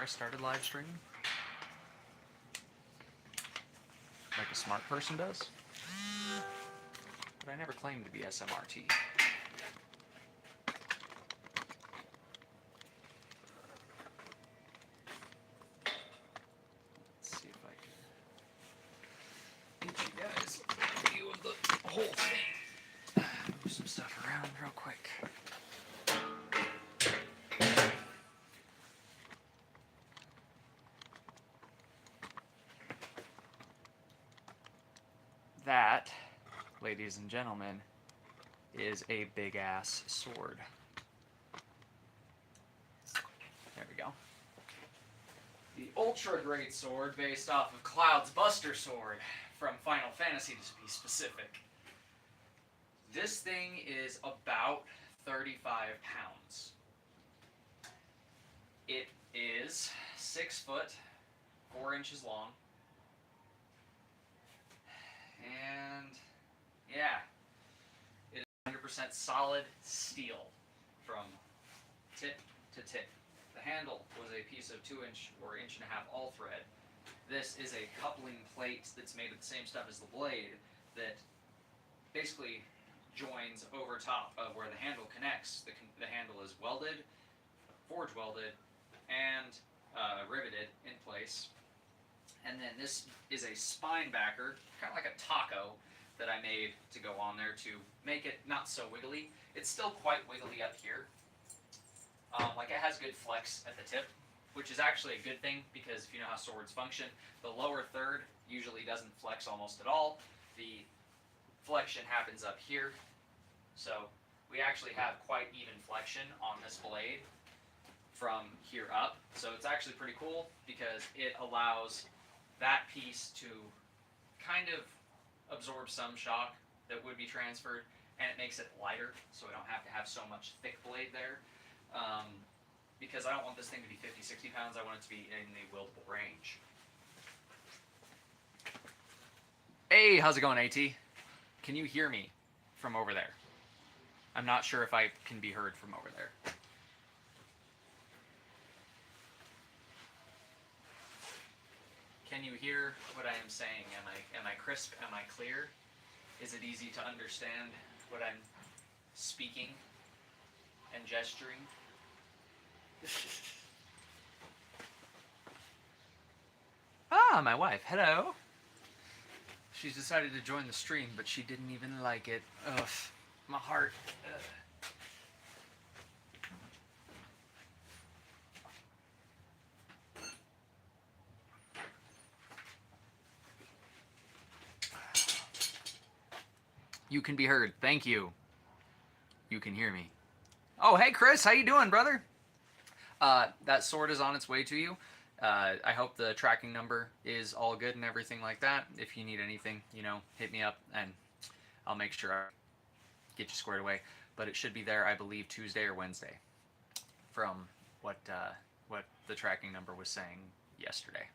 I started live streaming, like a smart person does. But I never claimed to be SMRT. Let's see if I can get you guys a view of the whole thing. Move some stuff around real quick. That, ladies and gentlemen, is a big ass sword. There we go. The Ultra Greatsword, based off of Cloud's Buster Sword from Final Fantasy, to be specific. This thing is about 35 pounds. It is 6 foot, 4 inches long. And yeah, it is 100% solid steel from tip to tip. The handle was a piece of 2-inch or 1.5-inch all thread. This is a coupling plate that's made of the same stuff as the blade that basically joins over top of where the handle connects. The handle is welded, forge welded, and riveted in place. And then this is a spine backer, kind of like a taco, that I made to go on there to make it not so wiggly. It's still quite wiggly up here. Like it has good flex at the tip, which is actually a good thing because if you know how swords function, the lower third usually doesn't flex almost at all. The flexion happens up here. So we actually have quite even flexion on this blade from here up. So it's actually pretty cool because it allows that piece to kind of absorb some shock that would be transferred, and it makes it lighter, so I don't have to have so much thick blade there. Because I don't want this thing to be 50, 60 pounds, I want it to be in the wieldable range. Hey, how's it going, AT? Can you hear me from over there? I'm not sure if I can be heard from over there. Can you hear what I am saying? Am I crisp? Am I clear? Is it easy to understand what I'm speaking and gesturing? Ah, my wife. Hello. She's decided to join the stream, but she didn't even like it. Ugh, my heart. Ugh. You can be heard. Thank you. You can hear me. Oh, hey, Chris. How you doing, brother? That sword is on its way to you. I hope the tracking number is all good and everything like that. If you need anything, you know, hit me up and I'll make sure I get you squared away. But it should be there, I believe, Tuesday or Wednesday, from what the tracking number was saying yesterday.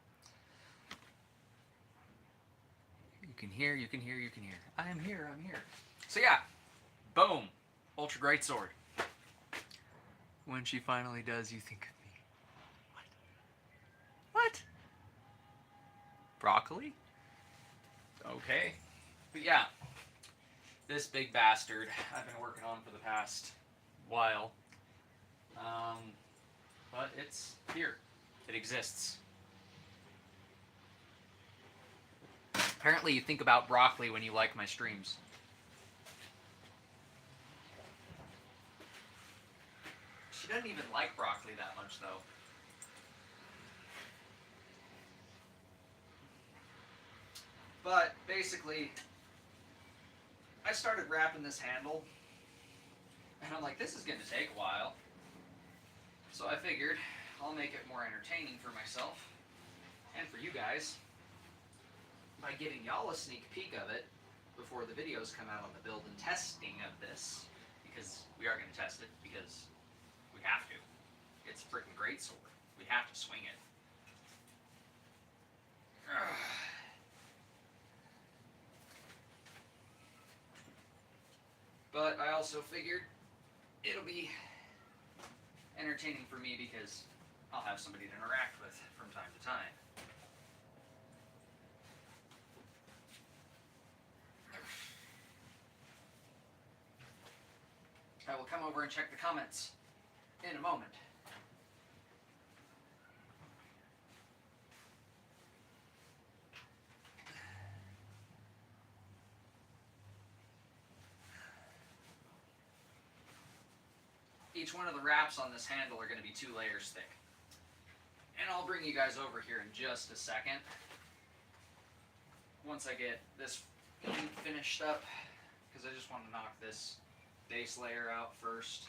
You can hear, you can hear, you can hear. I am here, I'm here. So yeah, boom, Ultra Greatsword. When she finally does, you think of me. What? Broccoli? Okay. But yeah, this big bastard I've been working on for the past while. But it's here. It exists. Apparently you think about broccoli when you like my streams. She doesn't even like broccoli that much, though. But basically, I started wrapping this handle, and I'm like, this is going to take a while. So I figured I'll make it more entertaining for myself and for you guys by giving y'all a sneak peek of it before the videos come out on the build and testing of this, because we are going to test it, because we have to. It's a freaking greatsword. We have to swing it. But I also figured it'll be entertaining for me because I'll have somebody to interact with from time to time. I will come over and check the comments in a moment. Each one of the wraps on this handle are going to be 2 layers thick. And I'll bring you guys over here in just a second. Once I get this finished up, because I just want to knock this base layer out first.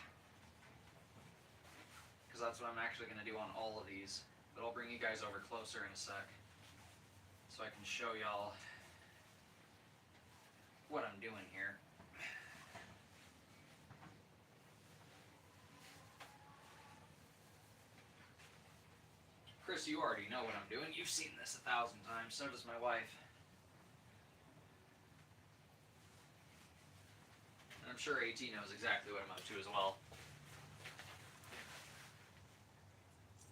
Because that's what I'm actually going to do on all of these. But I'll bring you guys over closer in a sec, so I can show y'all what I'm doing here. Chris, you already know what I'm doing. You've seen this 1,000 times. So does my wife. And I'm sure AT knows exactly what I'm up to as well.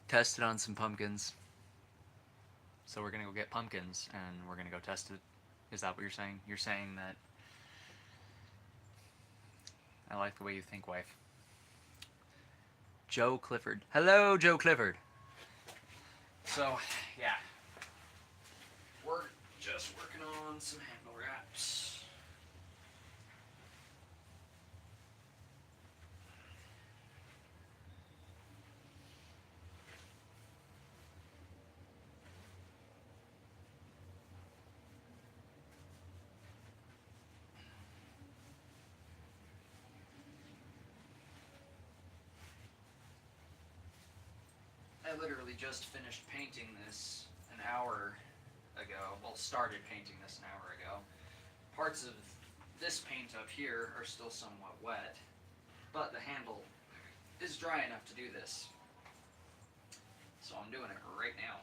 Tested on some pumpkins. So we're gonna go get pumpkins and we're gonna go test it. Is that what you're saying? You're saying that I like the way you think, wife. Joe Clifford. Hello, Joe Clifford. So, yeah. We're just working on some handle wraps. I literally just finished painting this an hour ago. Well, started painting this an hour ago. Parts of this paint up here are still somewhat wet, but the handle is dry enough to do this. So I'm doing it right now.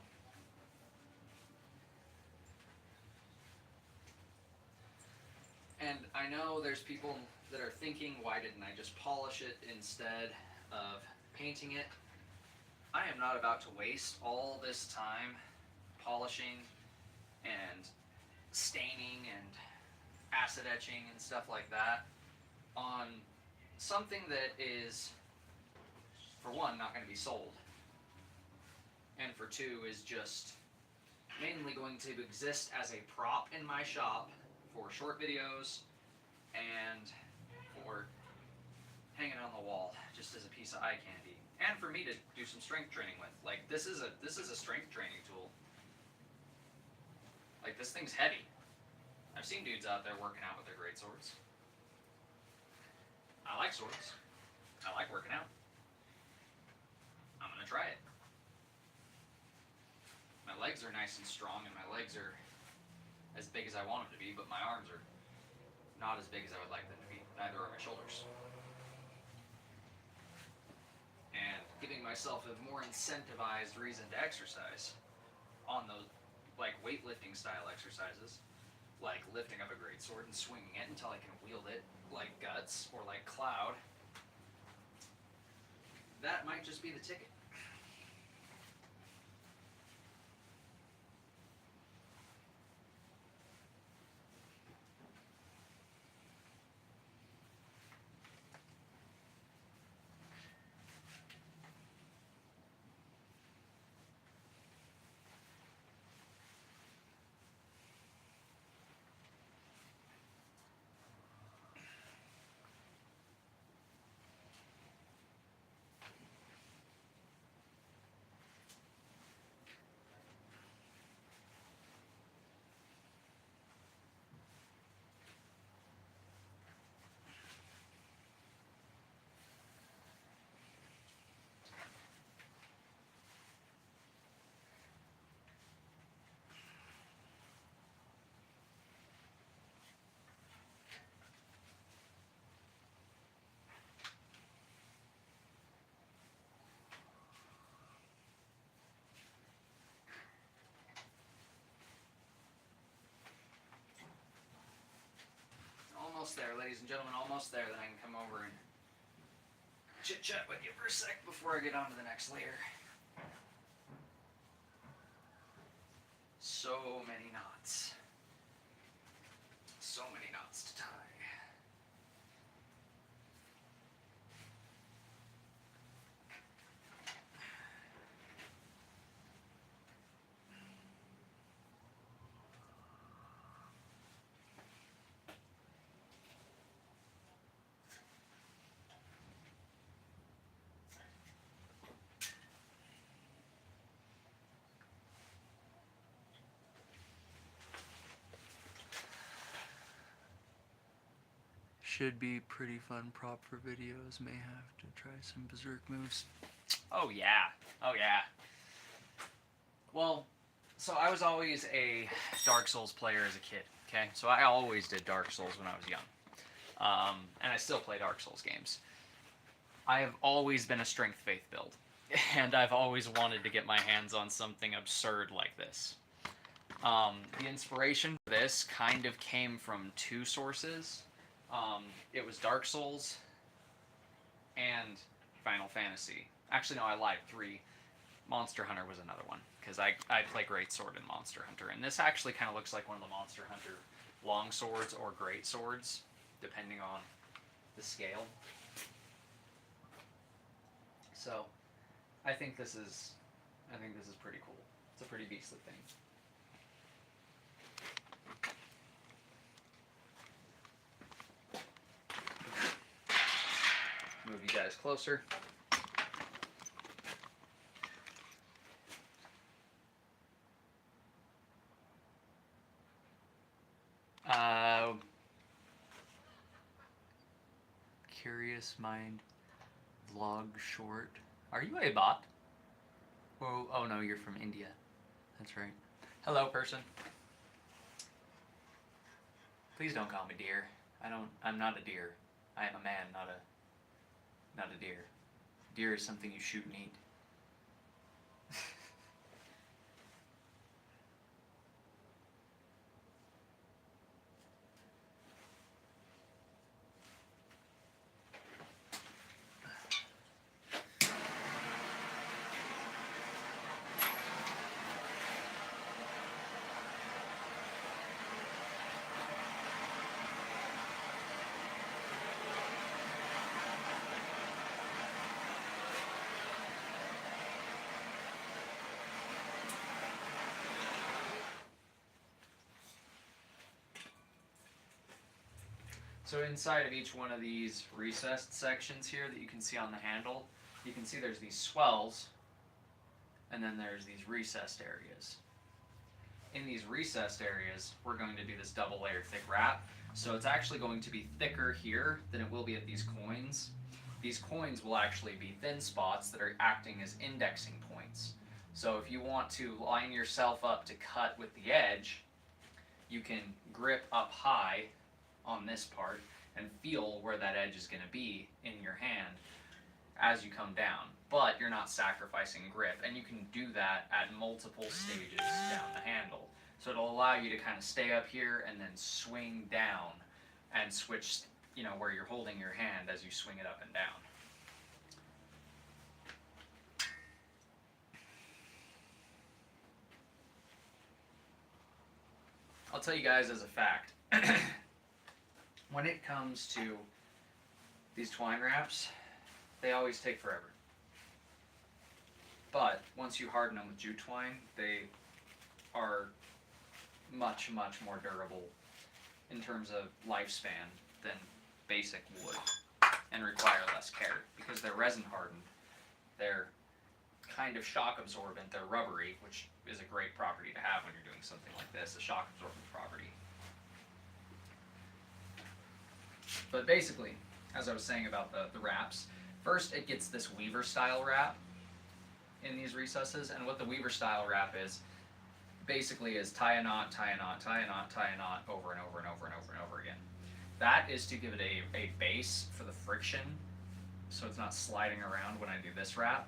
And I know there's people that are thinking, why didn't I just polish it instead of painting it? I am not about to waste all this time polishing and staining and acid etching and stuff like that on something that is, for one, not going to be sold, and for two, is just mainly going to exist as a prop in my shop for short videos and for hanging on the wall just as a piece of eye candy. And for me to do some strength training with. Like, this is a strength training tool. Like, this thing's heavy. I've seen dudes out there working out with their greatswords. I like swords. I like working out. I'm gonna try it. My legs are nice and strong, and my legs are as big as I want them to be, but my arms are not as big as I would like them to be. Neither are my shoulders. And giving myself a more incentivized reason to exercise on those, like, weightlifting style exercises, like lifting up a greatsword and swinging it until I can wield it like Guts or like Cloud. That might just be the ticket. Almost there, ladies and gentlemen, almost there. Then I can come over and chit-chat with you for a sec before I get on to the next layer. so many knots. So many knots to tie. Should be pretty fun prop for videos. May have to try some berserk moves. Oh yeah. Oh yeah. Well, so I was always a Dark Souls player as a kid, okay? So I always did Dark Souls when I was young. And I still play Dark Souls games. I have always been a strength faith build. And I've always wanted to get my hands on something absurd like this. The inspiration for this kind of came from two sources. It was Dark Souls and Final Fantasy. Actually, no, I lied. 3. Monster Hunter was another one, because I play Greatsword in Monster Hunter. And this actually kind of looks like one of the Monster Hunter long swords or great swords, depending on the scale. So, I think this is pretty cool. It's a pretty beastly thing. Move you guys closer. Curious Mind vlog short. Are you a bot? Oh no, you're from India. That's right. Hello, person. Please don't call me deer. I'm not a deer. I am a man, not a deer. Deer is something you shoot and eat. So inside of each one of these recessed sections here that you can see on the handle, you can see there's these swells, and then there's these recessed areas. In these recessed areas, we're going to do this double layered thick wrap. So it's actually going to be thicker here than it will be at these coins. These coins will actually be thin spots that are acting as indexing points. So if you want to line yourself up to cut with the edge, you can grip up high on this part and feel where that edge is going to be in your hand as you come down, but you're not sacrificing grip, and you can do that at multiple stages down the handle. So it'll allow you to kind of stay up here and then swing down and switch, where you're holding your hand as you swing it up and down. I'll tell you guys as a fact, when it comes to these twine wraps, they always take forever. But once you harden them with jute twine, they are much, much more durable in terms of lifespan than basic wood, and require less care because they're resin hardened. They're kind of shock absorbent. They're rubbery, which is a great property to have when you're doing something like this, a shock absorbent property. But basically, as I was saying about the wraps, first it gets this weaver style wrap in these recesses, and what the weaver style wrap is basically is tie a knot, tie a knot, tie a knot, tie a knot over and over and over and over and over again. That is to give it a base for the friction, so it's not sliding around when I do this wrap.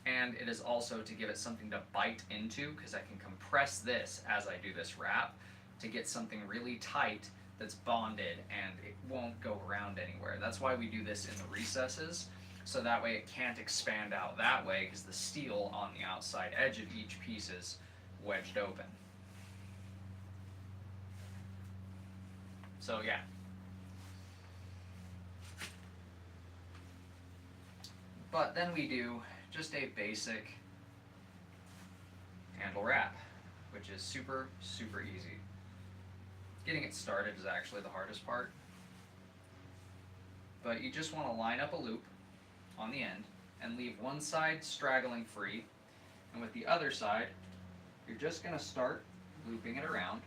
And it is also to give it something to bite into, because I can compress this as I do this wrap to get something really tight that's bonded and it won't go around anywhere. That's why we do this in the recesses, so that way it can't expand out that way, because the steel on the outside edge of each piece is wedged open. So yeah. But then we do just a basic handle wrap, which is super, super easy. Getting it started is actually the hardest part. But you just want to line up a loop on the end and leave one side straggling free, and with the other side, you're just going to start looping it around.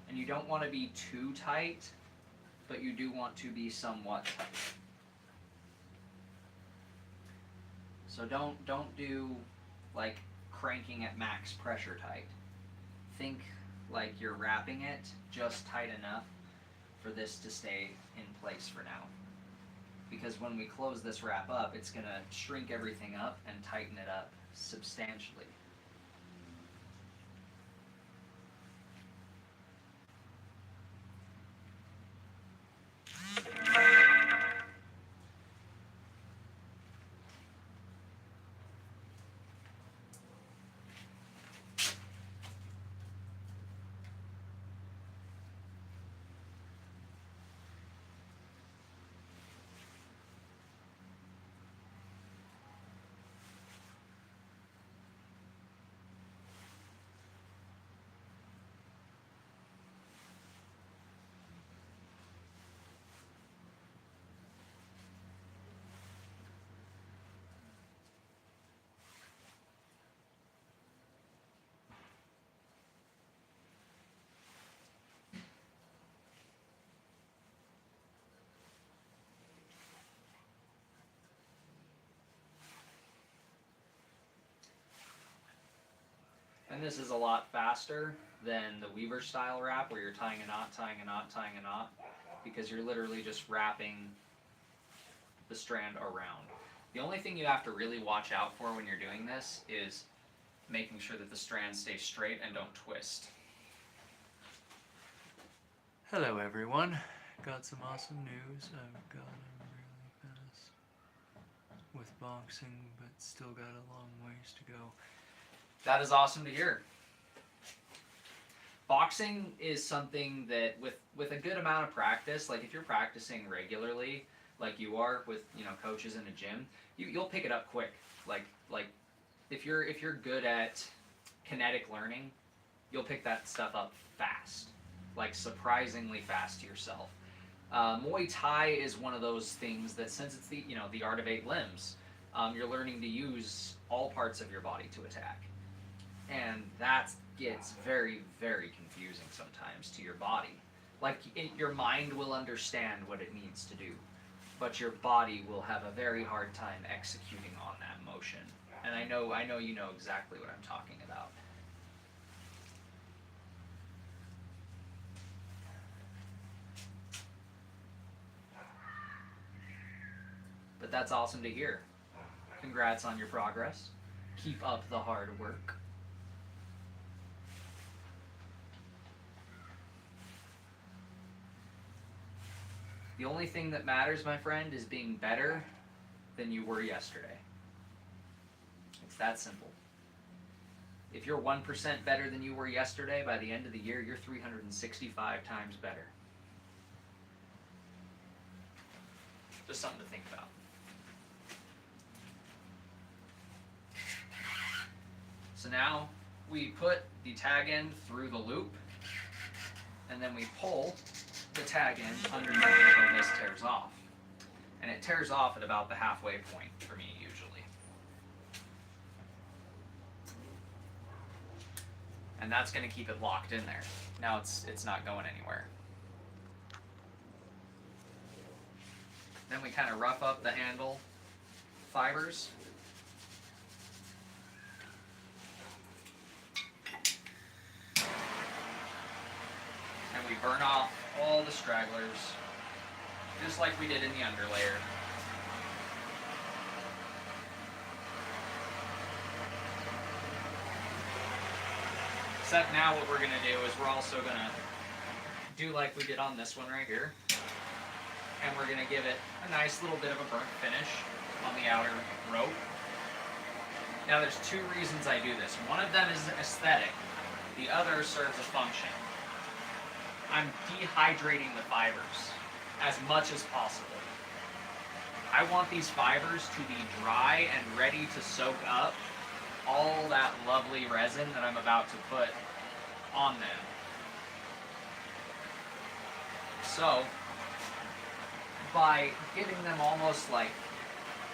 And you don't want to be too tight, but you do want to be somewhat tight. So don't do like cranking at max pressure tight. Think like you're wrapping it just tight enough for this to stay in place for now. Because when we close this wrap up, it's going to shrink everything up and tighten it up substantially. And this is a lot faster than the Weaver style wrap where you're tying a knot, tying a knot, tying a knot, because you're literally just wrapping the strand around. The only thing you have to really watch out for when you're doing this is making sure that the strands stay straight and don't twist. Hello everyone, got some awesome news. I've gotten really fast with boxing, but still got a long ways to go. That is awesome to hear. Boxing is something that with a good amount of practice, like if you're practicing regularly, like you are with, you know, coaches in a gym, you'll pick it up quick. Like if you're good at kinetic learning, you'll pick that stuff up fast, like surprisingly fast to yourself. Muay Thai is one of those things that, since it's the art of 8 limbs, you're learning to use all parts of your body to attack, and that gets very, very confusing sometimes to your body. Like your mind will understand what it needs to do, but your body will have a very hard time executing on that motion. And I know you know exactly what I'm talking about. But that's awesome to hear. Congrats on your progress. Keep up the hard work. The only thing that matters, my friend, is being better than you were yesterday. It's that simple. If you're 1% better than you were yesterday, by the end of the year, you're 365 times better. Just something to think about. So now we put the tag end through the loop, and then we pull the tag end underneath until this tears off. And it tears off at about the halfway point for me usually. And that's going to keep it locked in there. Now it's not going anywhere. Then we kind of rough up the handle fibers. And we burn off all the stragglers, just like we did in the underlayer. Except now what we're going to do is we're also going to do like we did on this one right here. And we're going to give it a nice little bit of a burnt finish on the outer rope. Now there's 2 reasons I do this. One of them is aesthetic. The other serves a function. I'm dehydrating the fibers as much as possible. I want these fibers to be dry and ready to soak up all that lovely resin that I'm about to put on them. So, by giving them almost like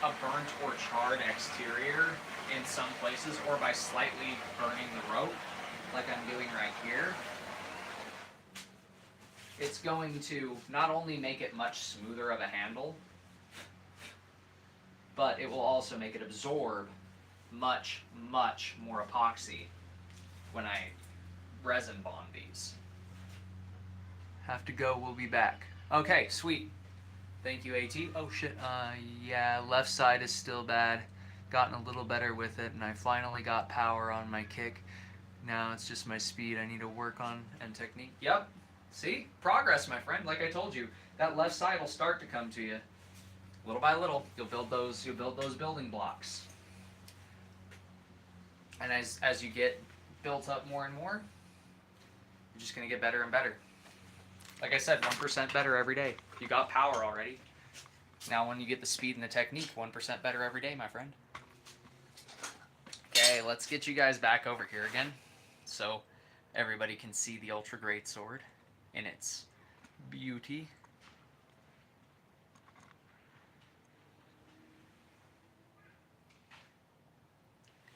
a burnt or charred exterior in some places, or by slightly burning the rope, like I'm doing right here, it's going to not only make it much smoother of a handle, but it will also make it absorb much, much more epoxy when I resin bond these. Have to go, we'll be back. Okay, sweet. Thank you, AT. Oh shit, yeah, left side is still bad. Gotten a little better with it, and I finally got power on my kick. Now it's just my speed I need to work on, and technique. Yep. See? Progress, my friend. Like I told you, that left side will start to come to you. Little by little, you'll build those building blocks. And as you get built up more and more, you're just going to get better and better. Like I said, 1% better every day. You got power already. Now when you get the speed and the technique, 1% better every day, my friend. Okay, let's get you guys back over here again so everybody can see the Ultra Greatsword in its beauty.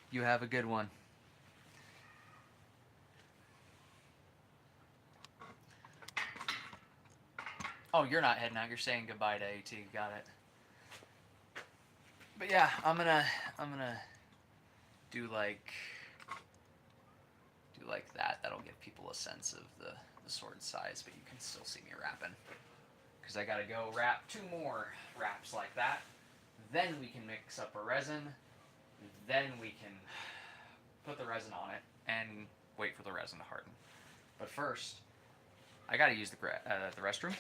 You have a good one. Oh, you're not heading out. You're saying goodbye to AT. Got it. But yeah, I'm gonna do like that. That'll give people a sense of the sword size, but you can still see me wrapping. Because I gotta go wrap 2 more wraps like that. Then we can mix up a resin. Then we can put the resin on it and wait for the resin to harden. But first, I gotta use the restroom.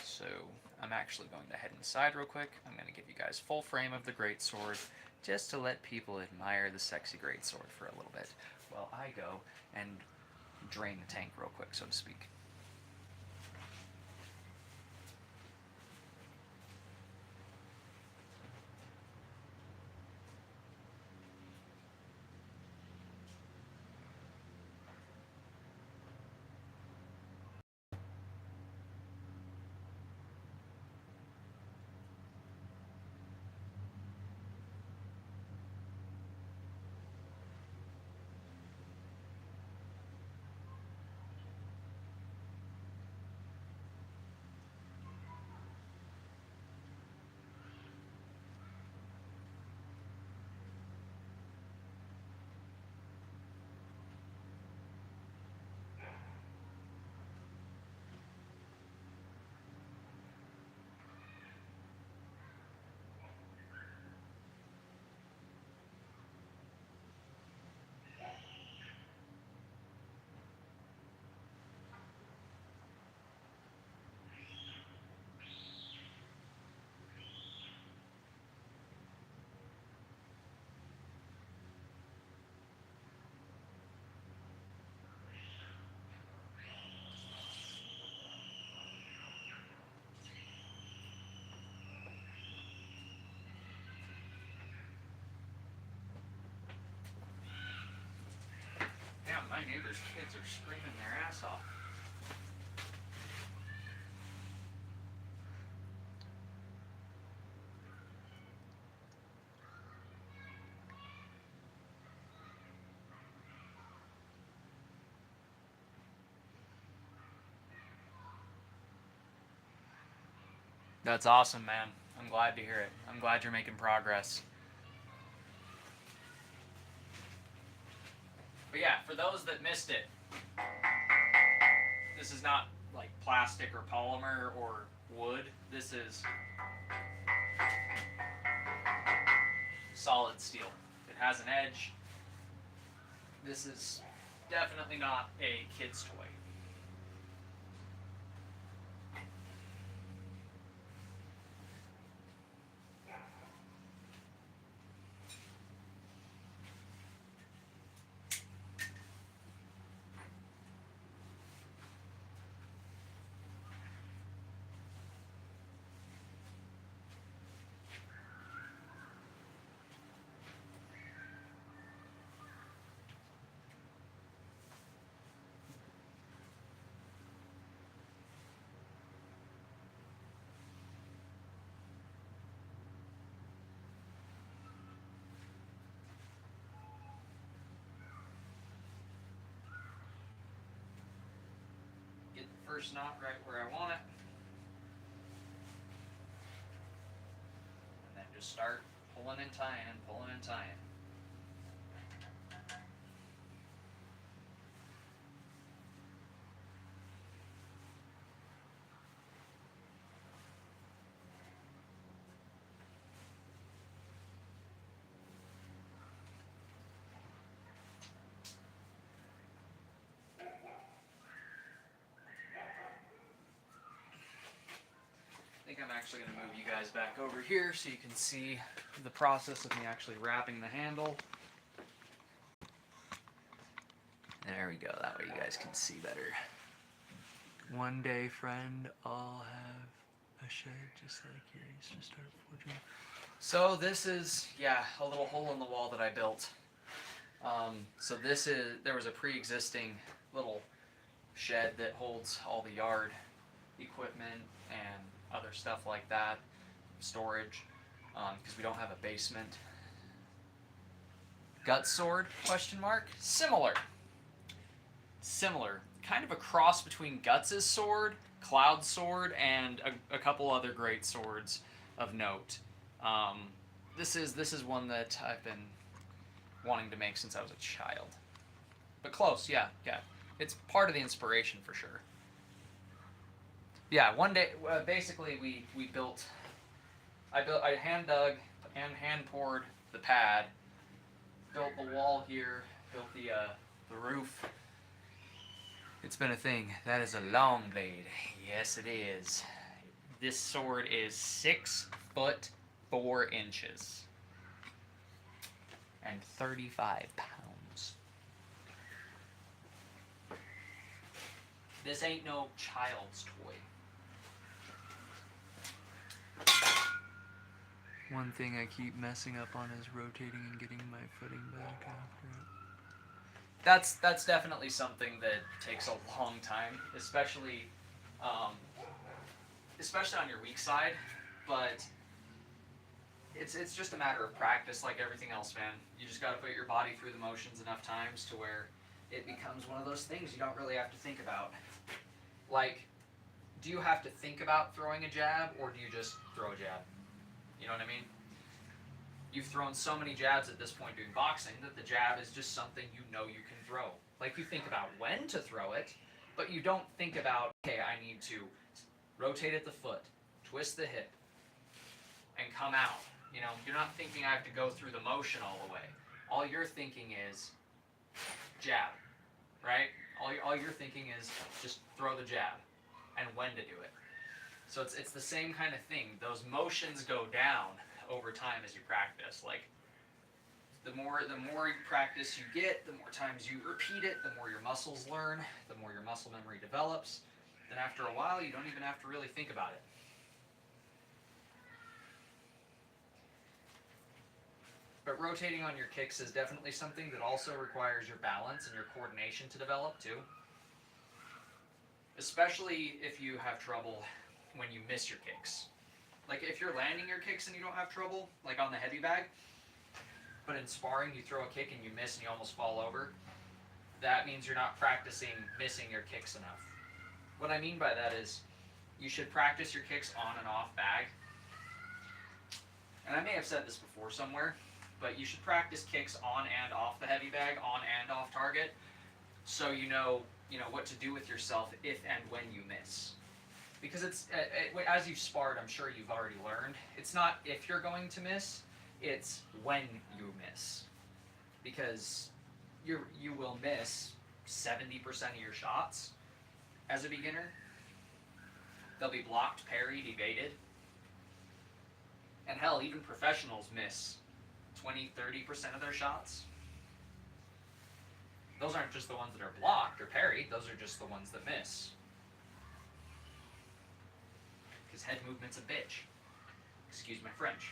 So I'm actually going to head inside real quick. I'm gonna give you guys full frame of the Greatsword just to let people admire the sexy Greatsword for a little bit while I go and drain the tank real quick, so to speak. Damn, my neighbor's kids are screaming their ass off. That's awesome, man. I'm glad to hear it. I'm glad you're making progress. But yeah, for those that missed it, this is not like plastic or polymer or wood. This is solid steel. It has an edge. This is definitely not a kid's toy. first knot right where I want it. And then just start pulling and tying, pulling and tying. I think I'm actually going to move you guys back over here so you can see the process of me actually wrapping the handle. There we go, that way you guys can see better. One day, friend, I'll have a shed just like yours to start forging. So this is, yeah, a little hole in the wall that I built. So this is, there was a pre-existing little shed that holds all the yard equipment and other stuff like that, storage, because we don't have a basement. Greatsword, question mark? Similar. Kind of a cross between Guts' sword, Cloud's sword, and a couple other great swords of note. This is one that I've been wanting to make since I was a child. But close, yeah. It's part of the inspiration for sure. Yeah, one day, basically we built, I hand dug and hand poured the pad, built the wall here, built the roof. It's been a thing. That is a long blade. Yes, it is. This sword is 6 foot 4 inches and 35 pounds. This ain't no child's toy. One thing I keep messing up on is rotating and getting my footing back after it. That's definitely something that takes a long time, especially on your weak side. But it's just a matter of practice, like everything else, man. You just got to put your body through the motions enough times to where it becomes one of those things you don't really have to think about. Like, do you have to think about throwing a jab, or do you just throw a jab? You know what I mean? You've thrown so many jabs at this point doing boxing that the jab is just something you know you can throw. Like, you think about when to throw it, but you don't think about, okay, I need to rotate at the foot, twist the hip, and come out. You know, you're not thinking I have to go through the motion all the way. All you're thinking is jab, right? All you're thinking is just throw the jab and when to do it. So it's the same kind of thing. Those motions go down over time as you practice. Like, the more practice you get, the more times you repeat it, the more your muscles learn, the more your muscle memory develops. Then after a while, you don't even have to really think about it. But rotating on your kicks is definitely something that also requires your balance and your coordination to develop too. Especially if you have trouble when you miss your kicks. Like, if you're landing your kicks and you don't have trouble, like on the heavy bag, but in sparring you throw a kick and you miss and you almost fall over, that means you're not practicing missing your kicks enough. What I mean by that is, you should practice your kicks on and off bag. And I may have said this before somewhere, but you should practice kicks on and off the heavy bag, on and off target, so you know what to do with yourself if and when you miss. Because it's as you've sparred, I'm sure you've already learned, it's not if you're going to miss, it's when you miss. Because you will miss 70% of your shots as a beginner. They'll be blocked, parried, evaded. And hell, even professionals miss 20-30% of their shots. Those aren't just the ones that are blocked or parried, those are just the ones that miss. Because head movement's a bitch. Excuse my French.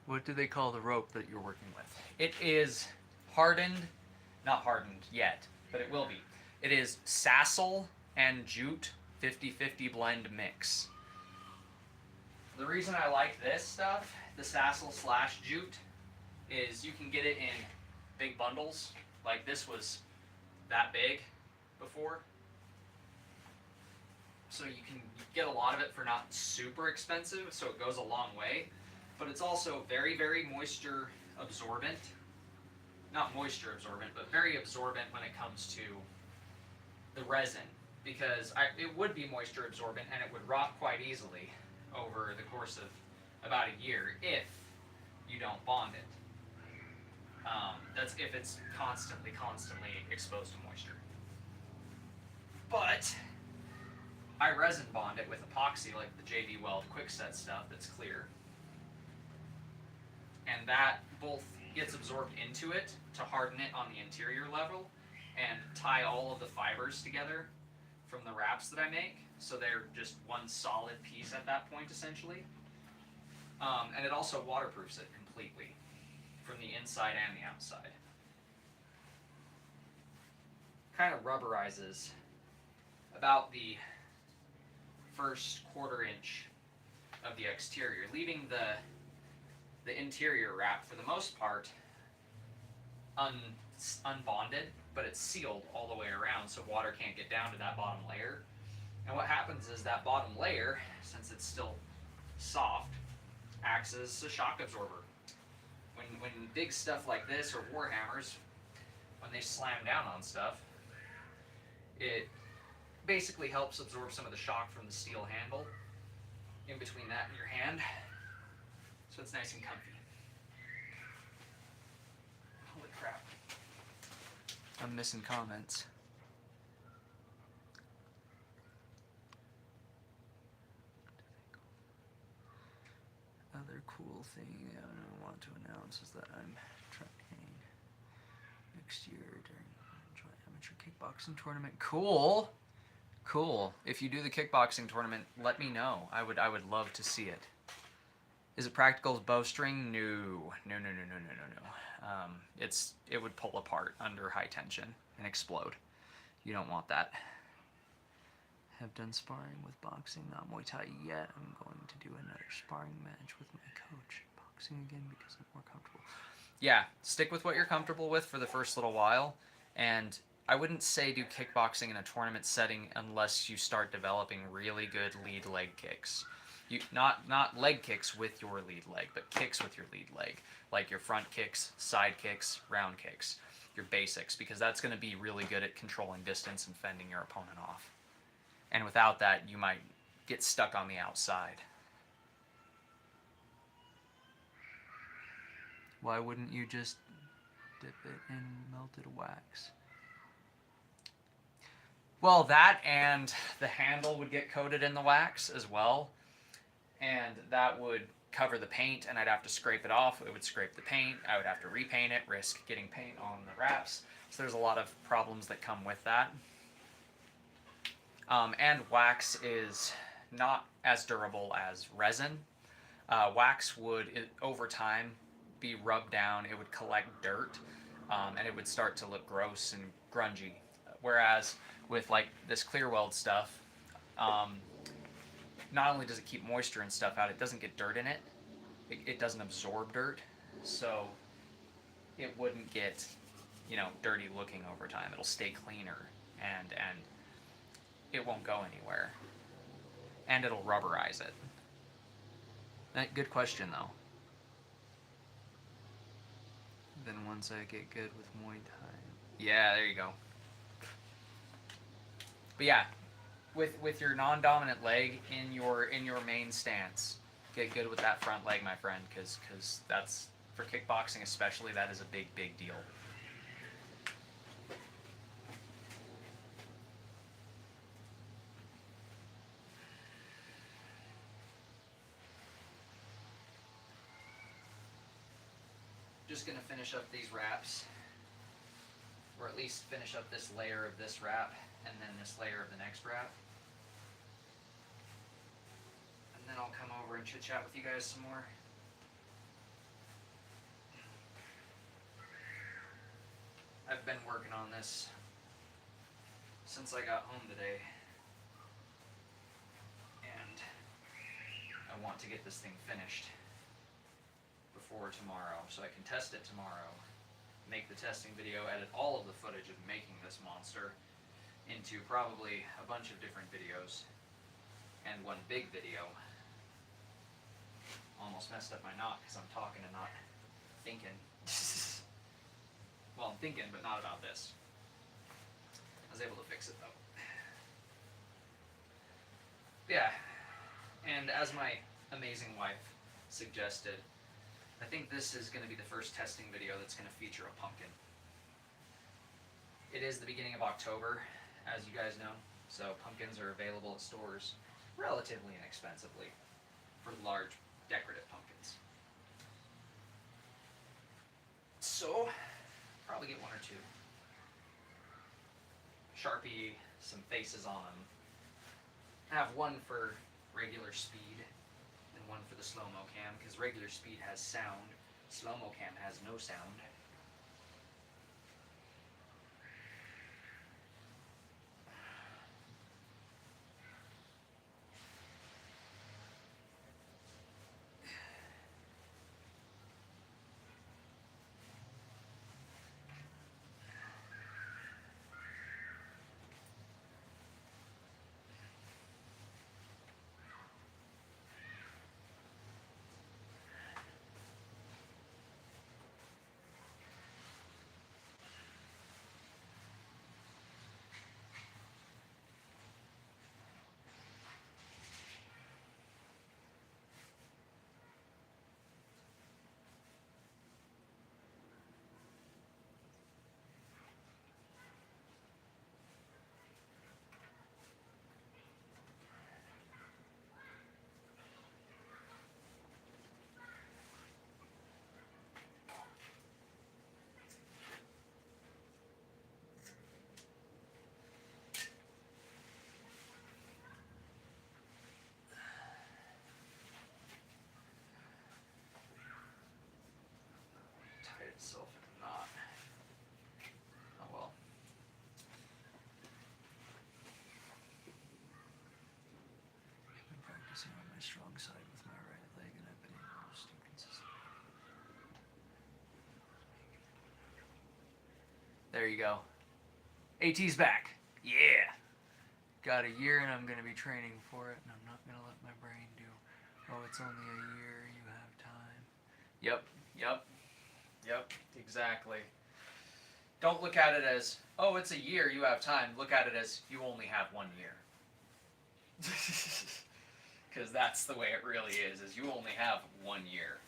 What do they call the rope that you're working with? It is hardened, not hardened yet, but it will be. It is Sassel and Jute 50-50 blend mix. The reason I like this stuff, the Sassel / Jute, is you can get it in big bundles, Like this was that big before. So you can get a lot of it for not super expensive, so it goes a long way. But it's also very, very moisture absorbent. Not moisture absorbent, but very absorbent when it comes to the resin. Because it would be moisture absorbent and it would rot quite easily over the course of about a year if you don't bond it. That's if it's constantly exposed to moisture. But I resin bond it with epoxy, like the JD Weld Quickset stuff that's clear. And that both gets absorbed into it to harden it on the interior level and tie all of the fibers together from the wraps that I make, so they're just one solid piece at that point, essentially. And it also waterproofs it completely from the inside and the outside. Kind of rubberizes about the first quarter-inch of the exterior, leaving the interior wrap, for the most part, unbonded, but it's sealed all the way around so water can't get down to that bottom layer. And what happens is that bottom layer, since it's still soft, acts as a shock absorber. When big stuff like this, or Warhammers, when they slam down on stuff, it basically helps absorb some of the shock from the steel handle in between that and your hand, so it's nice and comfy. Holy crap. I'm missing comments. Other cool thing I want to announce is that I'm training next year during the amateur kickboxing tournament. Cool. Cool. If you do the kickboxing tournament, let me know. I would love to see it. Is it practical as bowstring? No. It would pull apart under high tension and explode. You don't want that. Have done sparring with boxing, not Muay Thai yet. I'm going to do another sparring match with my coach. Boxing again because I'm more comfortable. Yeah, stick with what you're comfortable with for the first little while. And I wouldn't say do kickboxing in a tournament setting unless you start developing really good lead leg kicks. Not leg kicks with your lead leg, but kicks with your lead leg. Like your front kicks, side kicks, round kicks. Your basics, because that's going to be really good at controlling distance and fending your opponent off. And without that, you might get stuck on the outside. Why wouldn't you just dip it in melted wax? Well, that and the handle would get coated in the wax as well. And that would cover the paint, and I'd have to scrape it off. It would scrape the paint. I would have to repaint it, risk getting paint on the wraps. So there's a lot of problems that come with that. And wax is not as durable as resin. Wax would, over time, be rubbed down. It would collect dirt, and it would start to look gross and grungy. Whereas with like this clear weld stuff, not only does it keep moisture and stuff out, it doesn't get dirt in it. It doesn't absorb dirt, so it wouldn't get, dirty looking over time. It'll stay cleaner, and it won't go anywhere. And it'll rubberize it. Good question, though. Then once I get good with Muay Thai. Yeah, there you go. But yeah, with your non-dominant leg in your main stance, get good with that front leg, my friend, because that's, for kickboxing especially, that is a big deal. Just gonna finish up these wraps, or at least finish up this layer of this wrap, and then this layer of the next wrap. And then I'll come over and chit chat with you guys some more. I've been working on this since I got home today, and I want to get this thing finished before tomorrow, so I can test it tomorrow make the testing video, edit all of the footage of making this monster into probably a bunch of different videos and one big video. Almost messed up my knot because I'm talking and not thinking. Well, I'm thinking, but not about this. I was able to fix it though. Yeah, and as my amazing wife suggested, I think this is going to be the first testing video that's going to feature a pumpkin. It is the beginning of October, as you guys know, so pumpkins are available at stores relatively inexpensively for large decorative pumpkins. So, probably get one or two. Sharpie some faces on them. Have one for regular speed and one for the slow-mo cam, because regular speed has sound, slow-mo cam has no sound. Tied itself in a knot. Oh well. I've been practicing on my strong side with my right leg, and I've been able to stay consistent. There you go. AT's back. Yeah. Got a year and I'm going to be training for it, and I'm not going to let my brain do, oh, it's only a year, you have time. Yep, exactly. Don't look at it as, oh, it's a year, you have time. Look at it as, you only have 1 year. Because that's the way it really is you only have 1 year.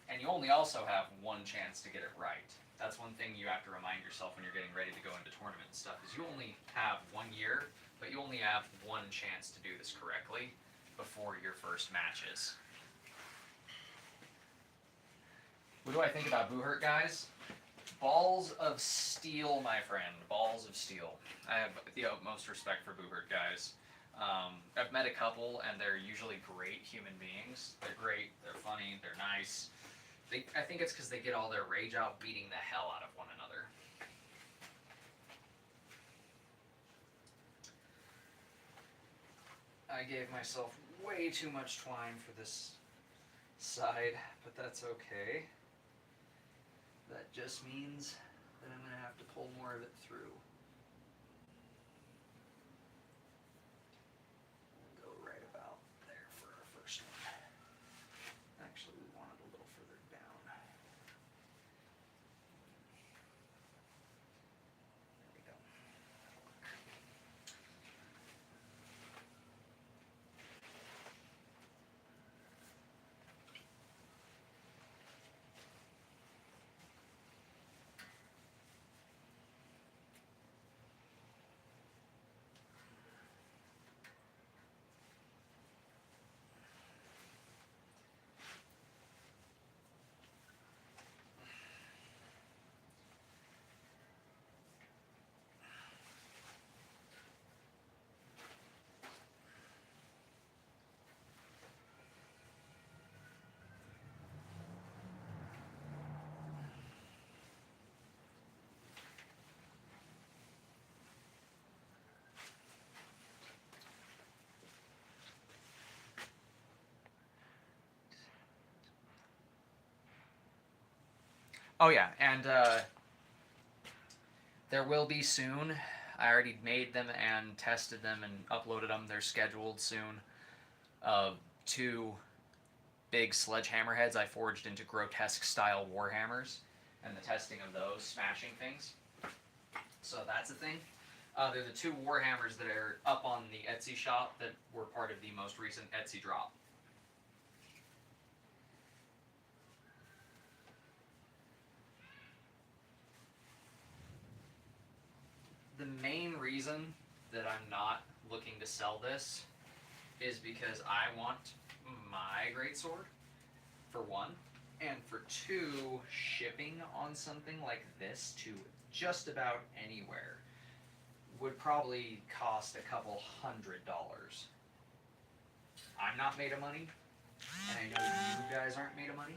And you only also have one chance to get it right. That's one thing you have to remind yourself when you're getting ready to go into tournament and stuff, is you only have 1 year, but you only have one chance to do this correctly before your first matches. What do I think about Boo Hurt, guys? Balls of steel, my friend. Balls of steel. I have the utmost respect for Boo Hurt, guys. I've met a couple, and they're usually great human beings. They're great, they're funny, they're nice. I think it's because they get all their rage out beating the hell out of one another. I gave myself way too much twine for this side, but that's okay. That just means that I'm going to have to pull more of it through. We'll go right about there for our first one. Actually, we want it a little further down. There we go. Oh yeah, and there will be soon. I already made them and tested them and uploaded them. They're scheduled soon. Two big sledgehammer heads I forged into grotesque style warhammers, and the testing of those smashing things. So that's a thing. They're the two warhammers that are up on the Etsy shop that were part of the most recent Etsy drop. The main reason that I'm not looking to sell this is because I want my greatsword, for one, and for two, shipping on something like this to just about anywhere would probably cost a couple $100. I'm not made of money, and I know you guys aren't made of money,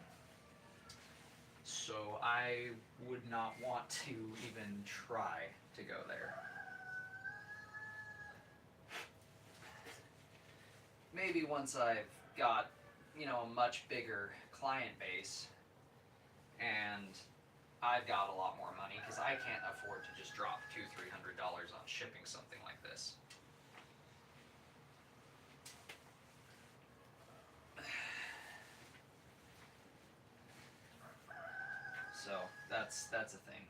so I would not want to even try to go there. Maybe once I've got, a much bigger client base, and I've got a lot more money, because I can't afford to just drop $200-300 on shipping something like this. So that's a thing.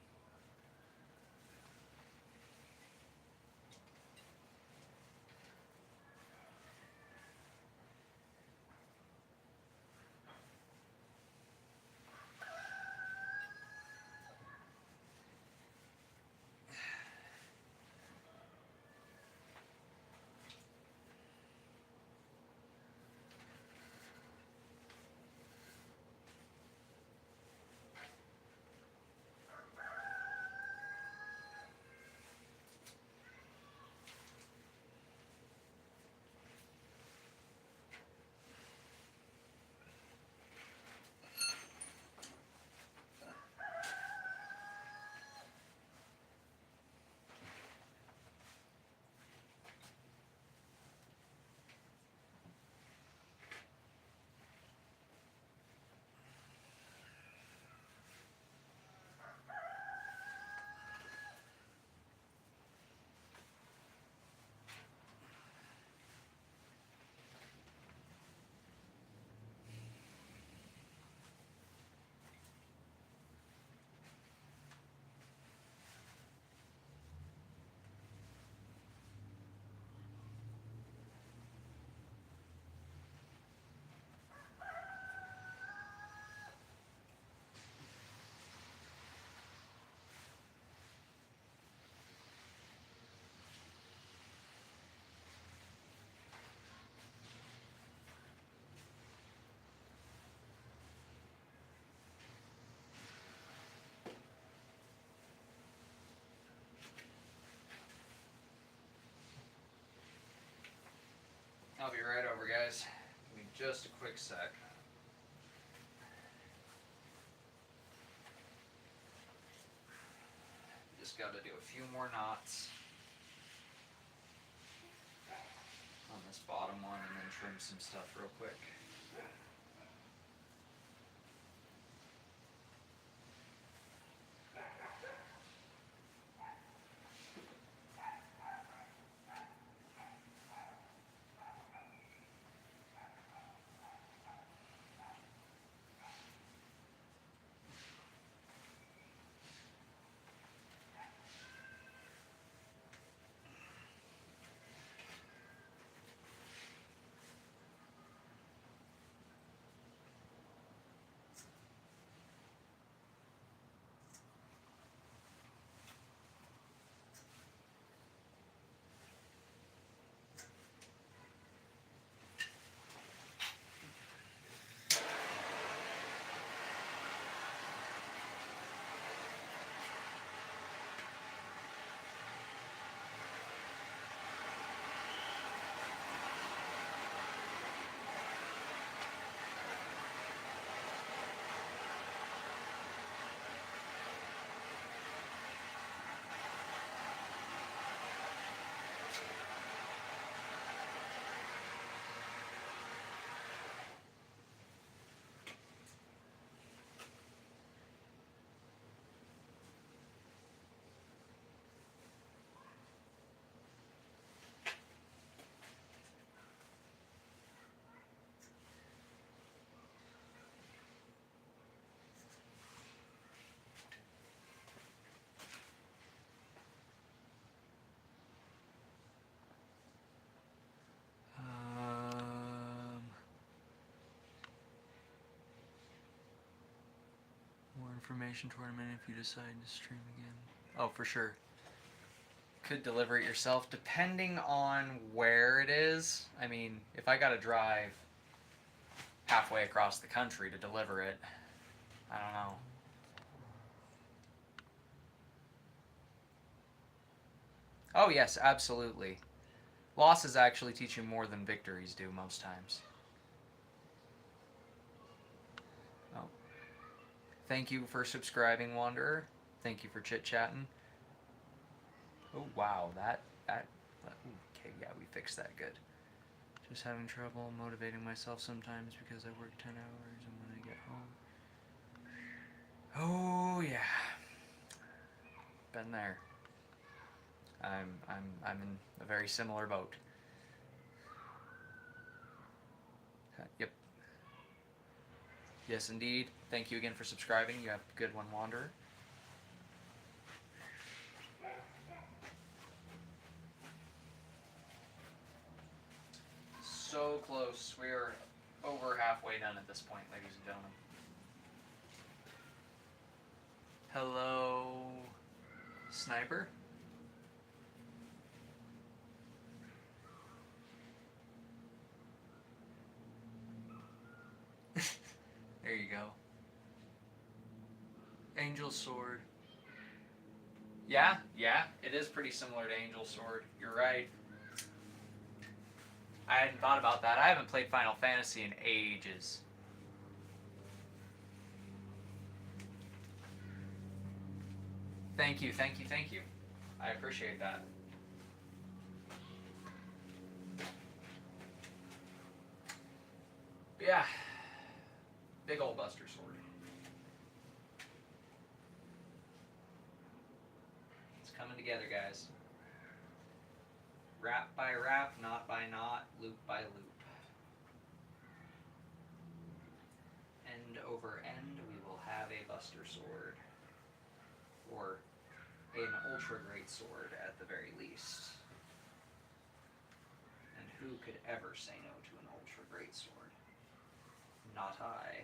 I'll be right over, guys. Give me just a quick sec. Just got to do a few more knots on this bottom one and then trim some stuff real quick. information tournament if you decide to stream again. Oh, for sure. Could deliver it yourself, depending on where it is. I mean, if I gotta drive halfway across the country to deliver it, I don't know. Oh yes, absolutely. Losses actually teach you more than victories do most times. Oh. Thank you for subscribing, Wanderer. Thank you for chit-chatting. Oh wow, that okay, yeah, we fixed that good. Just having trouble motivating myself sometimes because I work 10 hours and when I get home. Oh yeah. Been there. I'm in a very similar boat. Yep. Yes, indeed. Thank you again for subscribing. You have a good one, Wanderer. So close. We are over halfway done at this point, ladies and gentlemen. Hello, Sniper. There you go. Angel Sword. Yeah, it is pretty similar to Angel Sword. You're right. I hadn't thought about that. I haven't played Final Fantasy in ages. Thank you. I appreciate that. But yeah. Big old Buster Sword. It's coming together, guys. Rap by rap, knot by knot, loop by loop. End over end, we will have a Buster Sword. Or an Ultra Greatsword at the very least. And who could ever say no to an Ultra Greatsword? Not I.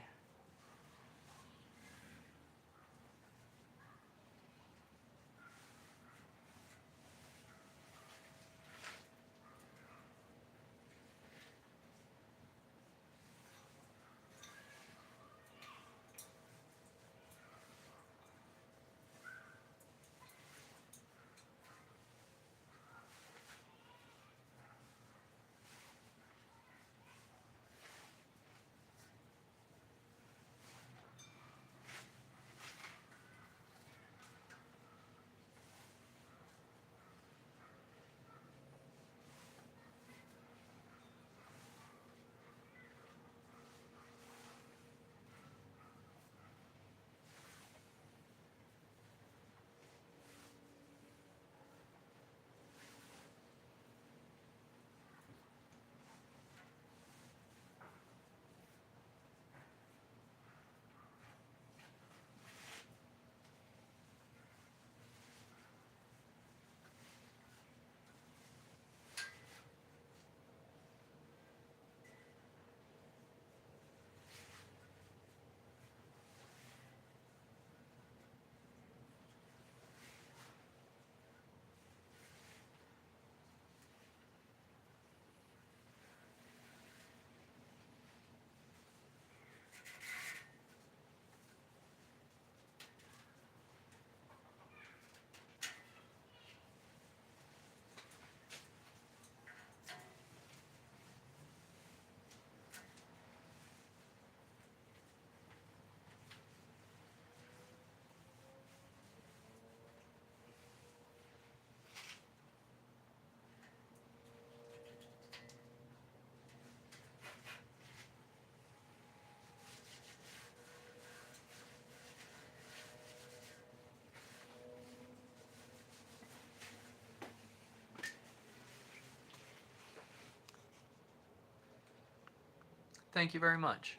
Thank you very much.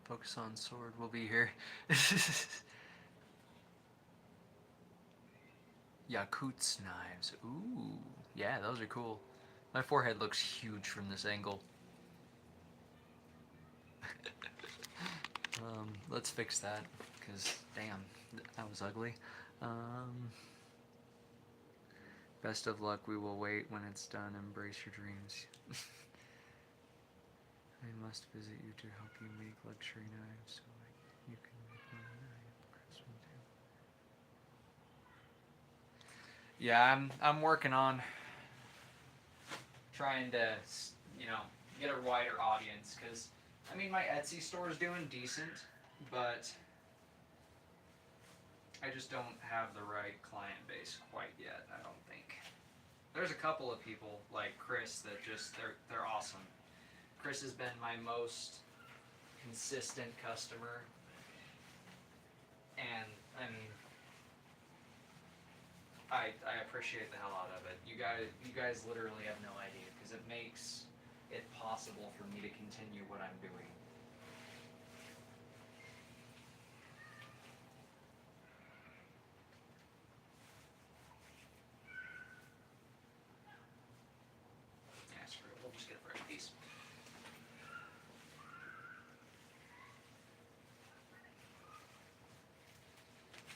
Focus on sword, we'll be here. Yakut's knives. Ooh, yeah, those are cool. My forehead looks huge from this angle. Let's fix that, because damn, that was ugly. Best of luck. We will wait when it's done. Embrace your dreams. I must visit you to help you make luxury knives, so you can make my craftsman too. Yeah, I'm working on trying to, you know, get a wider audience, because I mean, my Etsy store is doing decent, but I just don't have the right client base quite yet, I don't think. There's a couple of people like Chris that just they're awesome. Chris has been my most consistent customer, and I mean, I appreciate the hell out of it. You guys literally have no idea, because it makes it possible for me to continue what I'm doing. Yeah, screw it. We'll just get a fresh piece.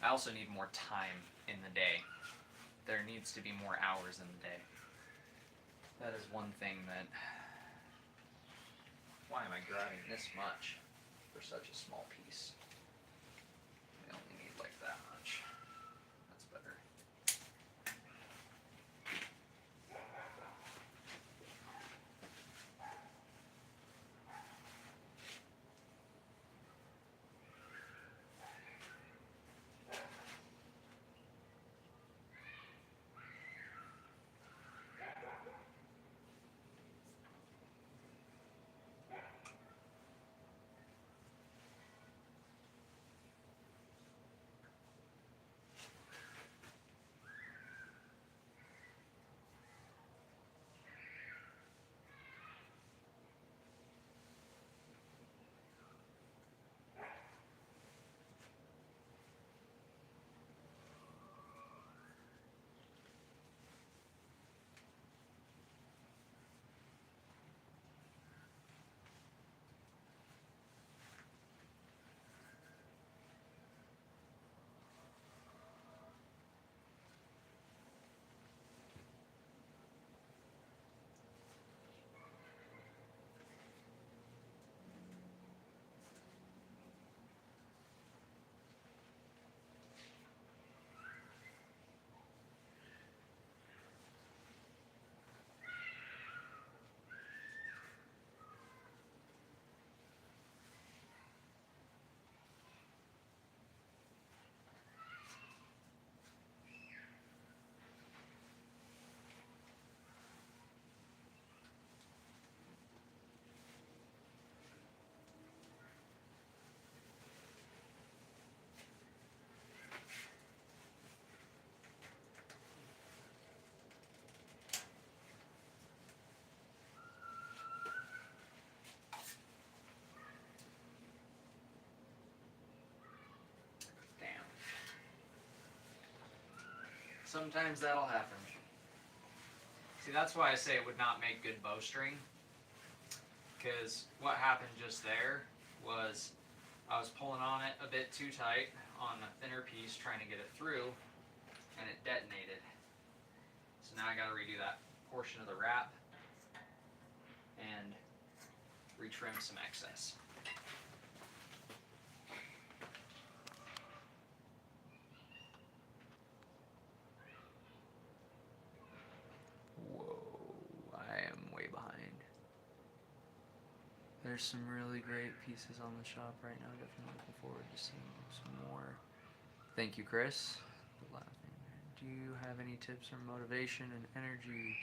I also need more time in the day. There needs to be more hours in the day. That is one thing that... Why am I grabbing this much for such a small piece? We only need like that much. That's better. Sometimes that'll happen. See, that's why I say it would not make good bowstring, because what happened just there was I was pulling on it a bit too tight on a thinner piece trying to get it through, and it detonated. So now I got to redo that portion of the wrap and retrim some excess. There's some really great pieces on the shop right now. Definitely looking forward to seeing some more. Thank you, Chris. Do you have any tips or motivation and energy?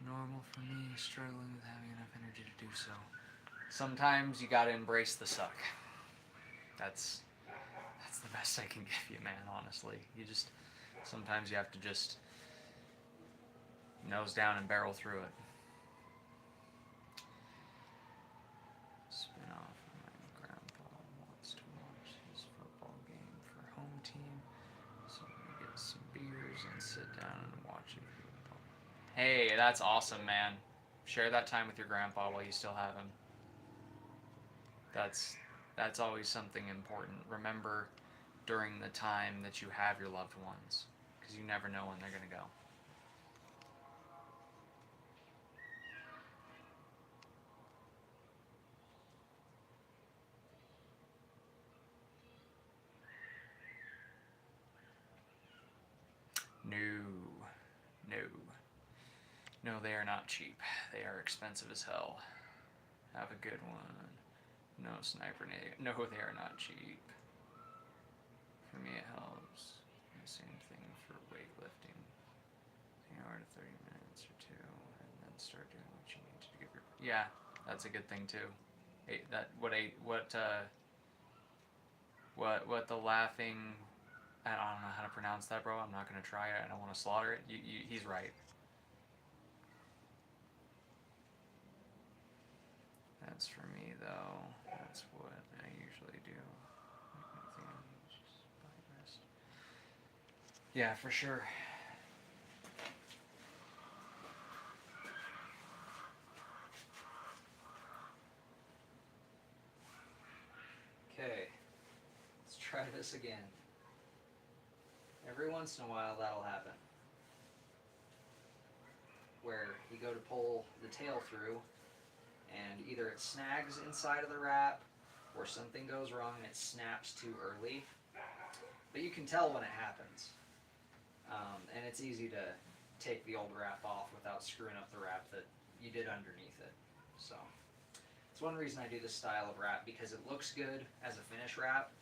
Normal for me, struggling with having enough energy to do so. Sometimes you gotta embrace the suck. That's the best I can give you, man, honestly. Sometimes you have to just nose down and barrel through it. Hey, that's awesome, man. Share that time with your grandpa while you still have him. That's always something important. Remember during the time that you have your loved ones, because you never know when they're going to go. No, no, no, they are not cheap. They are expensive as hell. Have a good one. No sniper nade. No, they are not cheap. For me, it helps. The same thing for weightlifting. An hour to 30 minutes or two, and then start doing what you need to give your. Yeah, that's a good thing too. What the laughing. I don't know how to pronounce that, bro. I'm not gonna try it. I don't want to slaughter it. He's right. That's for me though. That's what I usually do. Yeah, for sure. Okay, let's try this again. Every once in a while that'll happen, where you go to pull the tail through and either it snags inside of the wrap or something goes wrong and it snaps too early. But you can tell when it happens. And it's easy to take the old wrap off without screwing up the wrap that you did underneath it. So it's one reason I do this style of wrap, because it looks good as a finish wrap.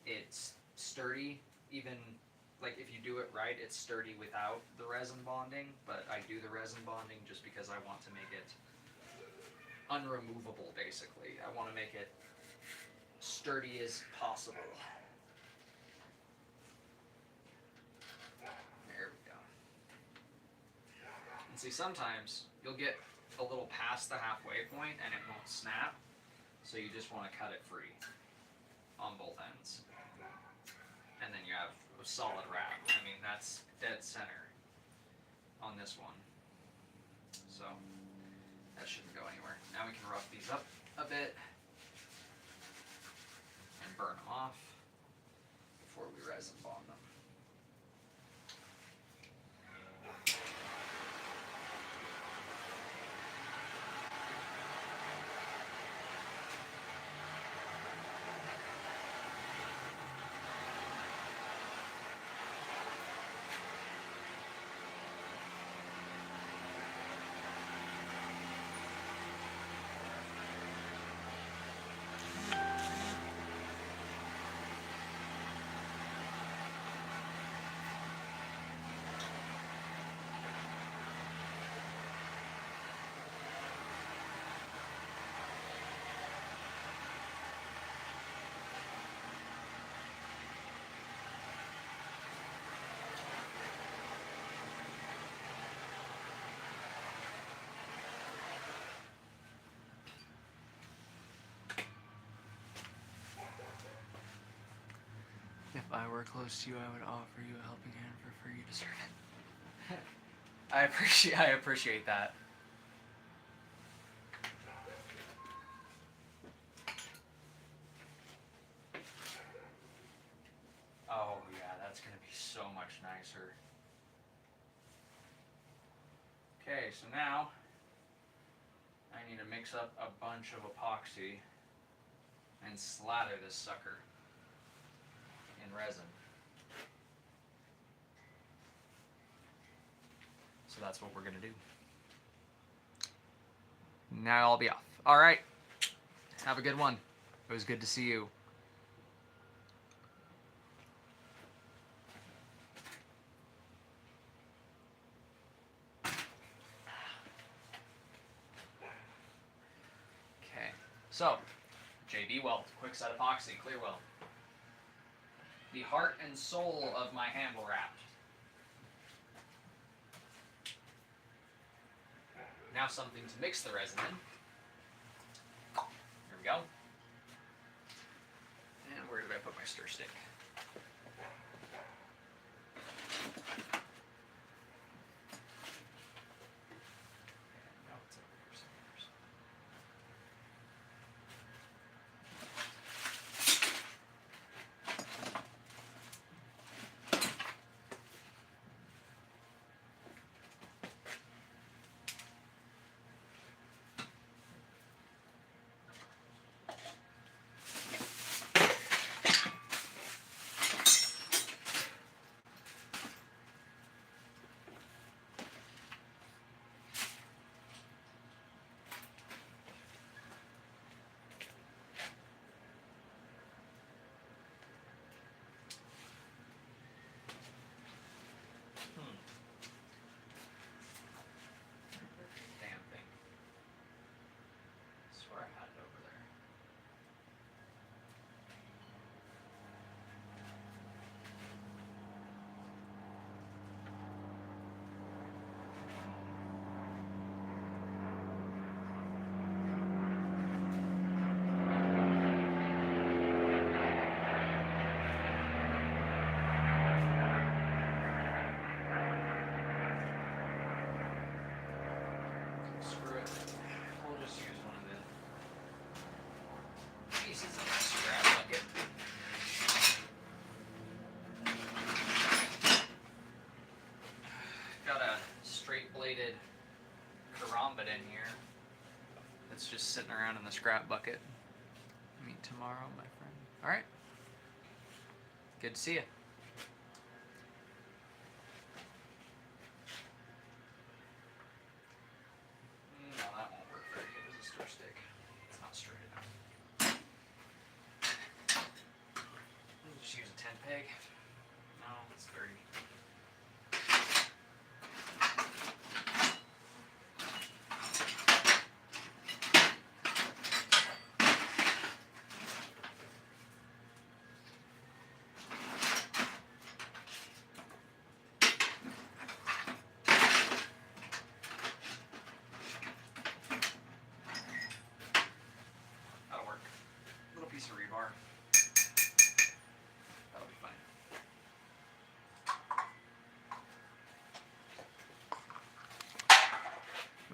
It's sturdy, even like if you do it right, it's sturdy without the resin bonding, but I do the resin bonding just because I want to make it unremovable, basically. I want to make it sturdy as possible. There we go. And see, sometimes you'll get a little past the halfway point and it won't snap, so you just want to cut it free on both ends. And then you have a solid wrap. I mean, that's dead center on this one. So that shouldn't go anywhere. Now we can rough these up a bit and burn them off before we resin bond them. If I were close to you, I would offer you a helping hand for free. You deserve it. I appreciate that. Oh yeah, that's gonna be so much nicer. Okay, so now I need to mix up a bunch of epoxy and slather this sucker in resin. So that's what we're gonna do. Now I'll be off. All right. Have a good one. It was good to see you. Okay. So, JB Weld, quick set epoxy, clear weld. The heart and soul of my handle wrap. Now something to mix the resin in. Here we go. And where did I put my stir stick? No, it's over here somewhere. plated karambit in here. It's just sitting around in the scrap bucket. Meet tomorrow, my friend. All right. Good to see you. No, that won't work very good as a stir stick. It's not straight enough. Just use a 10 peg. No, it's very. That'll work. Little piece of rebar. That'll be fine.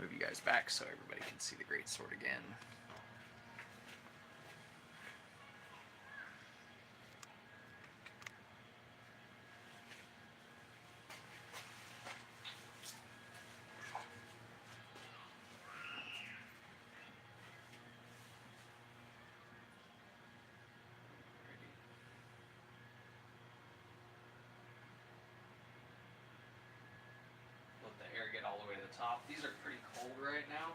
Move you guys back so everybody can see the Greatsword again. Let the air get all the way to the top. These are pretty cold right now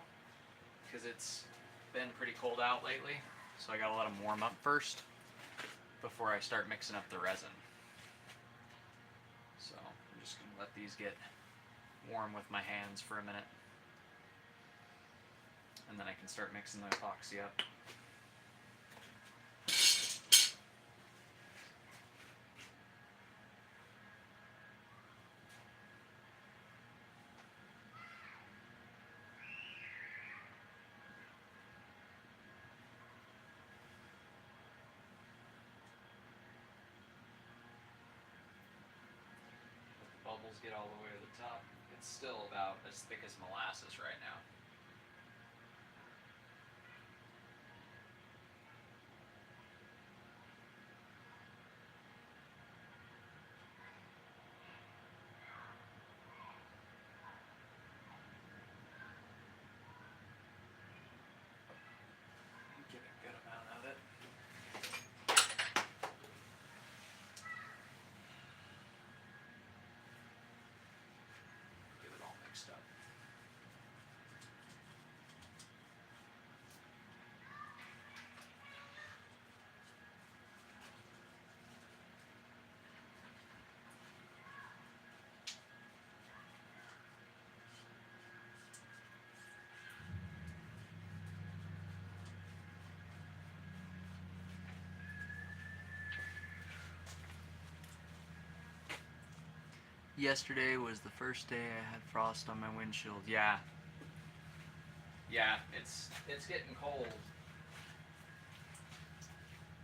because it's been pretty cold out lately. So I gotta let them warm up first before I start mixing up the resin. So I'm just gonna let these get warm with my hands for a minute. And then I can start mixing the epoxy up. Bubbles get all the way to the top. It's still about as thick as molasses right now. Get a good amount of it. Get it all mixed up. Yesterday was the first day I had frost on my windshield. Yeah. Yeah, it's getting cold.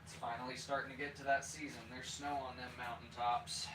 It's finally starting to get to that season. There's snow on them mountaintops.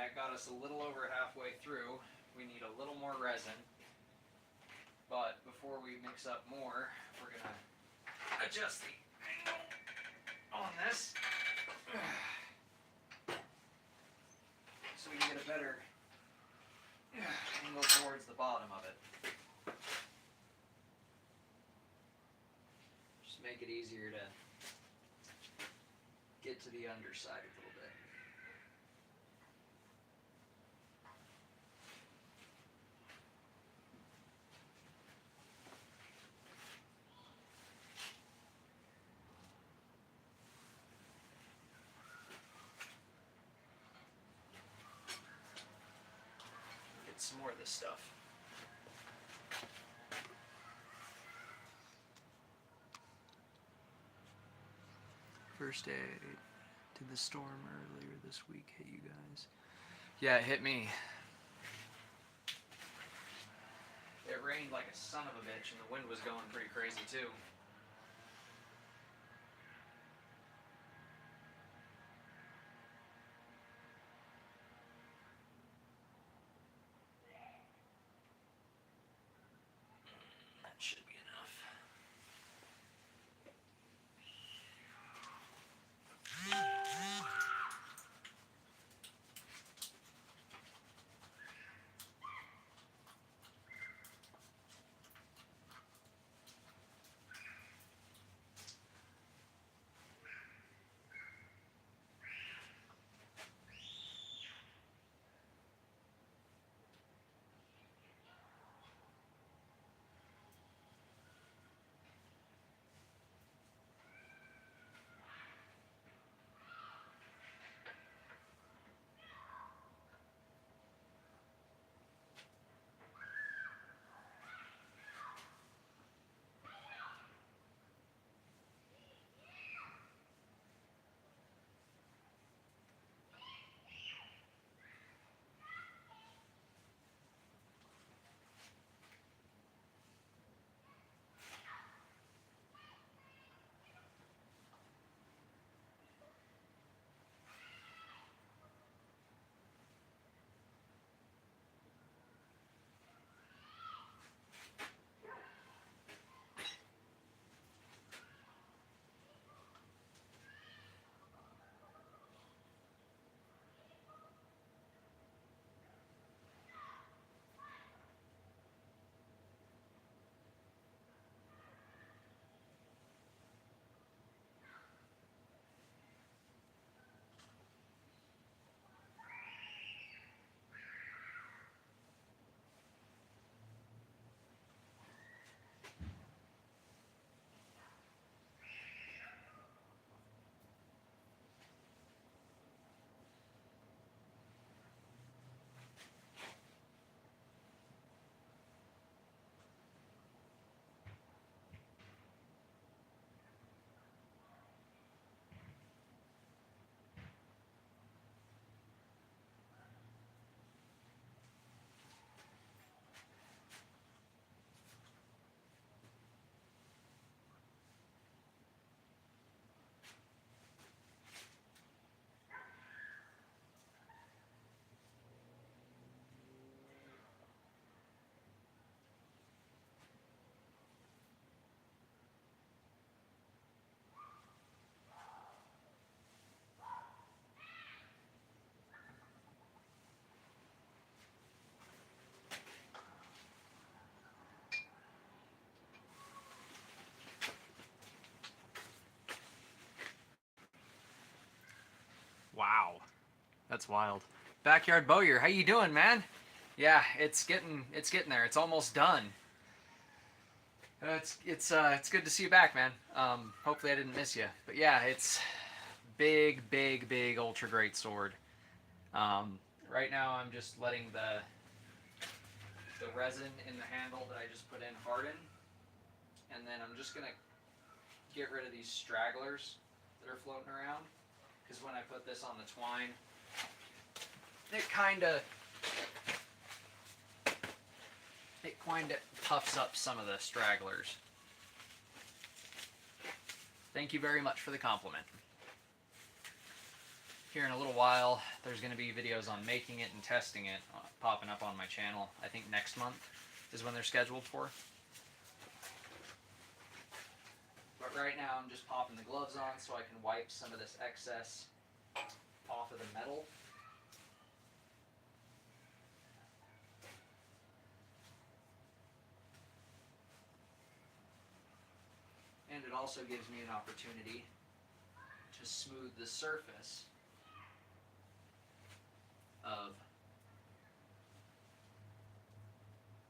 that got us a little over halfway through. We need a little more resin. But before we mix up more, we're going to adjust the angle on this so we can get a better angle towards the bottom of it. Just make it easier to get to the underside a little bit. Get some more of this stuff. First day to the storm earlier this week hit you guys. Yeah, it hit me. It rained like a son of a bitch, and the wind was going pretty crazy too. That should be enough. Wow, that's wild. Backyard Bowyer, how you doing, man? Yeah, it's getting there. It's almost done. It's good to see you back, man. Hopefully I didn't miss you, but yeah, it's big ultra great sword. Right now I'm just letting the resin in the handle that I just put in harden, and then I'm just gonna get rid of these stragglers that are floating around, because when I put this on the twine, it kind of puffs up some of the stragglers. Thank you very much for the compliment. here in a little while, there's going to be videos on making it and testing it popping up on my channel. I think next month is when they're scheduled for. But right now I'm just popping the gloves on so I can wipe some of this excess off of the metal. And it also gives me an opportunity to smooth the surface of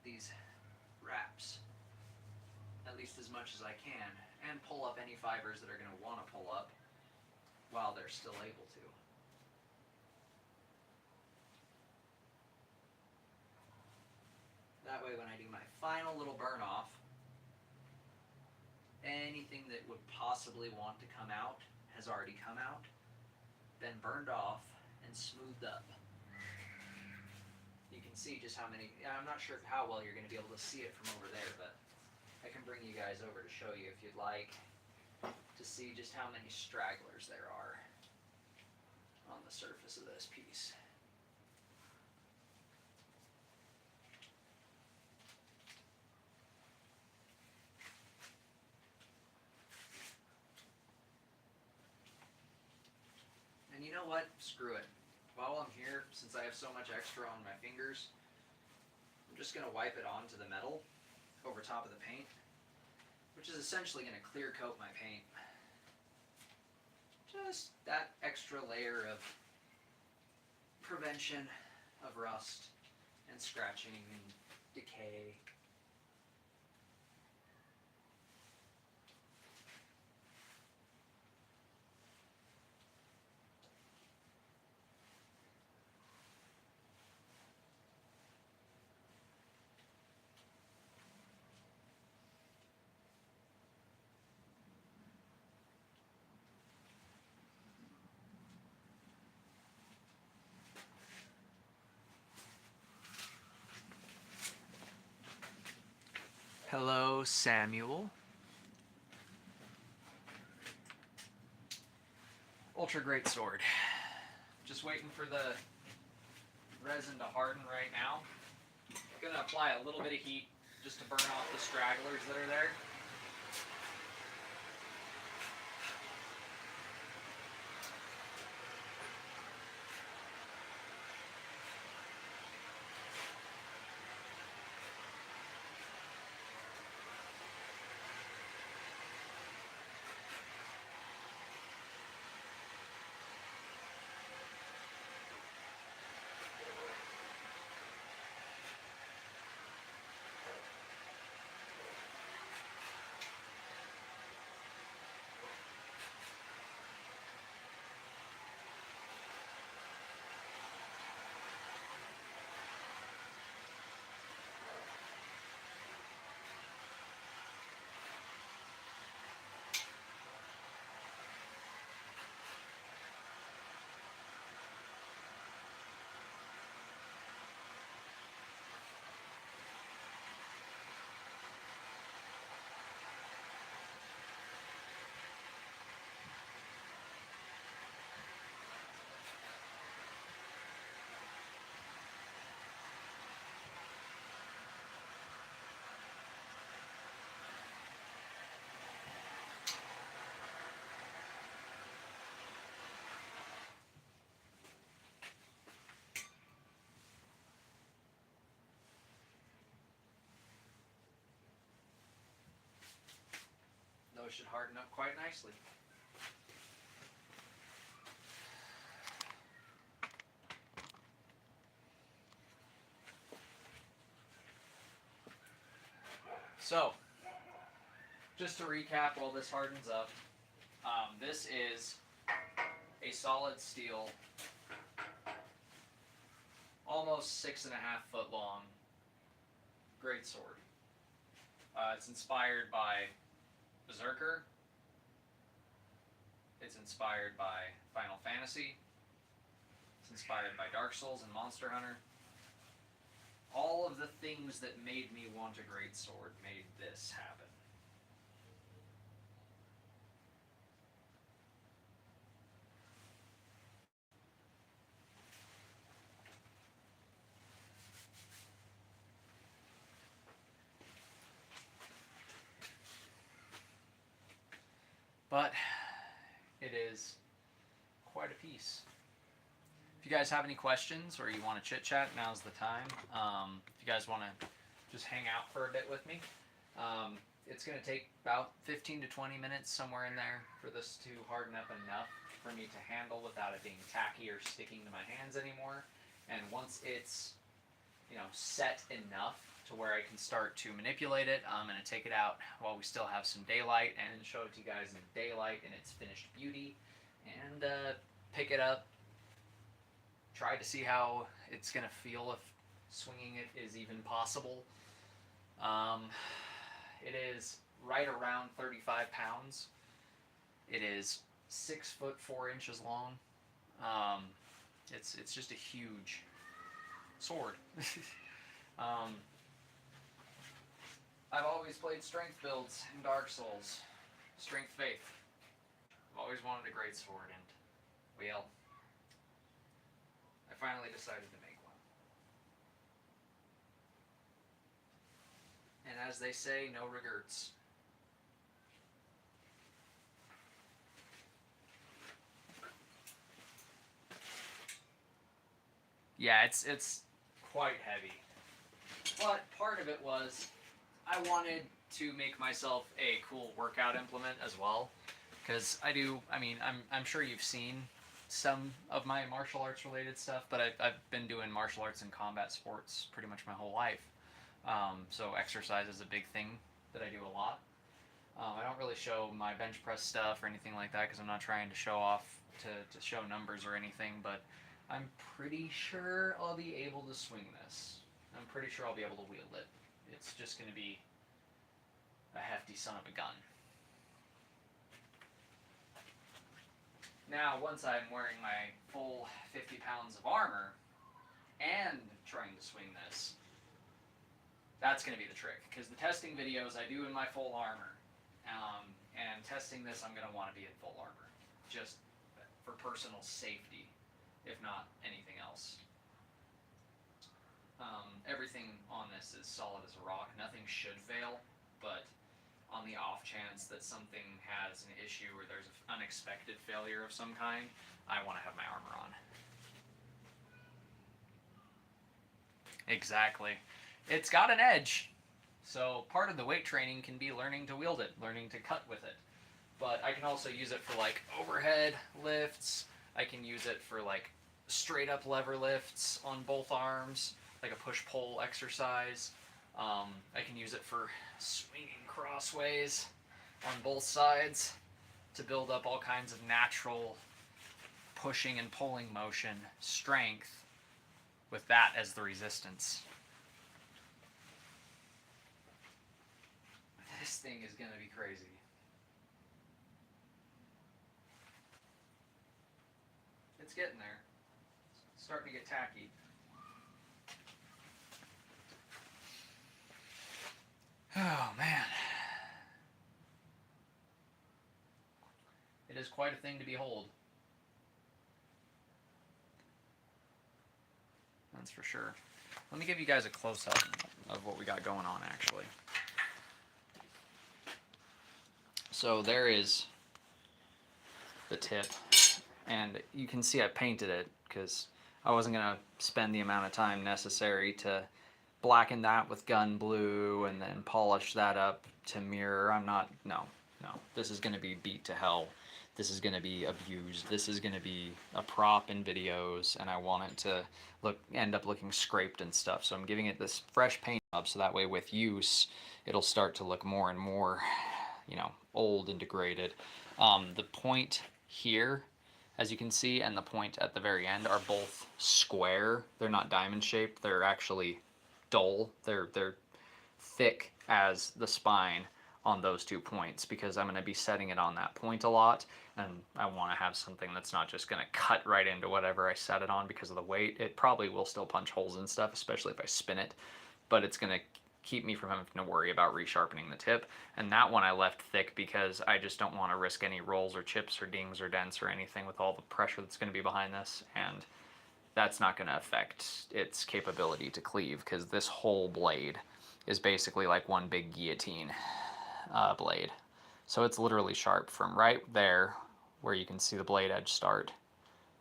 these wraps, at least as much as I can, and pull up any fibers that are going to want to pull up while they're still able to. That way when I do my final little burn off, anything that would possibly want to come out has already come out, been burned off, and smoothed up. You can see just how many, I'm not sure how well you're going to be able to see it from over there, but I can bring you guys over to show you if you'd like to see just how many stragglers there are on the surface of this piece. And you know what? Screw it. While I'm here, since I have so much extra on my fingers, I'm just going to wipe it onto the metal over top of the paint, which is essentially going to clear coat my paint. Just that extra layer of prevention of rust and scratching and decay. Hello, Samuel. Ultra Greatsword. Just waiting for the resin to harden right now. Gonna apply a little bit of heat just to burn off the stragglers that are there. Those should harden up quite nicely. So, just to recap while this hardens up, this is a solid steel, almost 6.5 foot long greatsword. It's inspired by Berserker. It's inspired by Final Fantasy. It's inspired by Dark Souls and Monster Hunter. All of the things that made me want a greatsword made this happen. but it is quite a piece. If you guys have any questions or you want to chit chat, now's the time. If you guys want to just hang out for a bit with me, it's going to take about 15 to 20 minutes, somewhere in there, for this to harden up enough for me to handle without it being tacky or sticking to my hands anymore. And once it's, set enough to where I can start to manipulate it, I'm going to take it out while we still have some daylight and show it to you guys in daylight in its finished beauty, and pick it up, try to see how it's going to feel, if swinging it is even possible. It is right around 35 pounds. It is 6 foot 4 inches long. It's just a huge sword. I've always played strength builds in Dark Souls. Strength Faith. I've always wanted a Greatsword, and, well, I finally decided to make one. And as they say, no regrets. Yeah, it's quite heavy. But part of it was I wanted to make myself a cool workout implement as well, because I'm sure you've seen some of my martial arts related stuff, but I've been doing martial arts and combat sports pretty much my whole life. So exercise is a big thing that I do a lot. I don't really show my bench press stuff or anything like that because I'm not trying to show off to show numbers or anything, but I'm pretty sure I'll be able to swing this. I'm pretty sure I'll be able to wield it. It's just going to be a hefty son of a gun. Now, once I'm wearing my full 50 pounds of armor and trying to swing this, that's going to be the trick, because the testing videos I do in my full armor, and testing this I'm going to want to be in full armor, just for personal safety, if not anything else. Everything on this is solid as a rock. Nothing should fail, but on the off chance that something has an issue or there's an unexpected failure of some kind, I want to have my armor on. Exactly. It's got an edge, so part of the weight training can be learning to wield it, learning to cut with it. But I can also use it for like overhead lifts. I can use it for like straight up lever lifts on both arms, like a push-pull exercise. I can use it for swinging crossways on both sides to build up all kinds of natural pushing and pulling motion, strength, with that as the resistance. This thing is going to be crazy. It's getting there. It's starting to get tacky. Oh, man. It is quite a thing to behold. That's for sure. Let me give you guys a close-up of what we got going on, actually. So there is the tip, and you can see I painted it because I wasn't going to spend the amount of time necessary to blacken that with gun blue and then polish that up to mirror. No. This is going to be beat to hell. This is going to be abused. This is going to be a prop in videos, and I want it to end up looking scraped and stuff. So I'm giving it this fresh paint job, so that way with use, it'll start to look more and more, old and degraded. The point here, as you can see, and the point at the very end are both square. They're not diamond shaped. They're actually dull. They're thick as the spine on those 2 points, because I'm going to be setting it on that point a lot, and I want to have something that's not just going to cut right into whatever I set it on because of the weight. It probably will still punch holes and stuff, especially if I spin it, but it's going to keep me from having to worry about resharpening the tip. And that one I left thick because I just don't want to risk any rolls or chips or dings or dents or anything with all the pressure that's going to be behind this, and that's not going to affect its capability to cleave, because this whole blade is basically like one big guillotine blade. So it's literally sharp from right there where you can see the blade edge start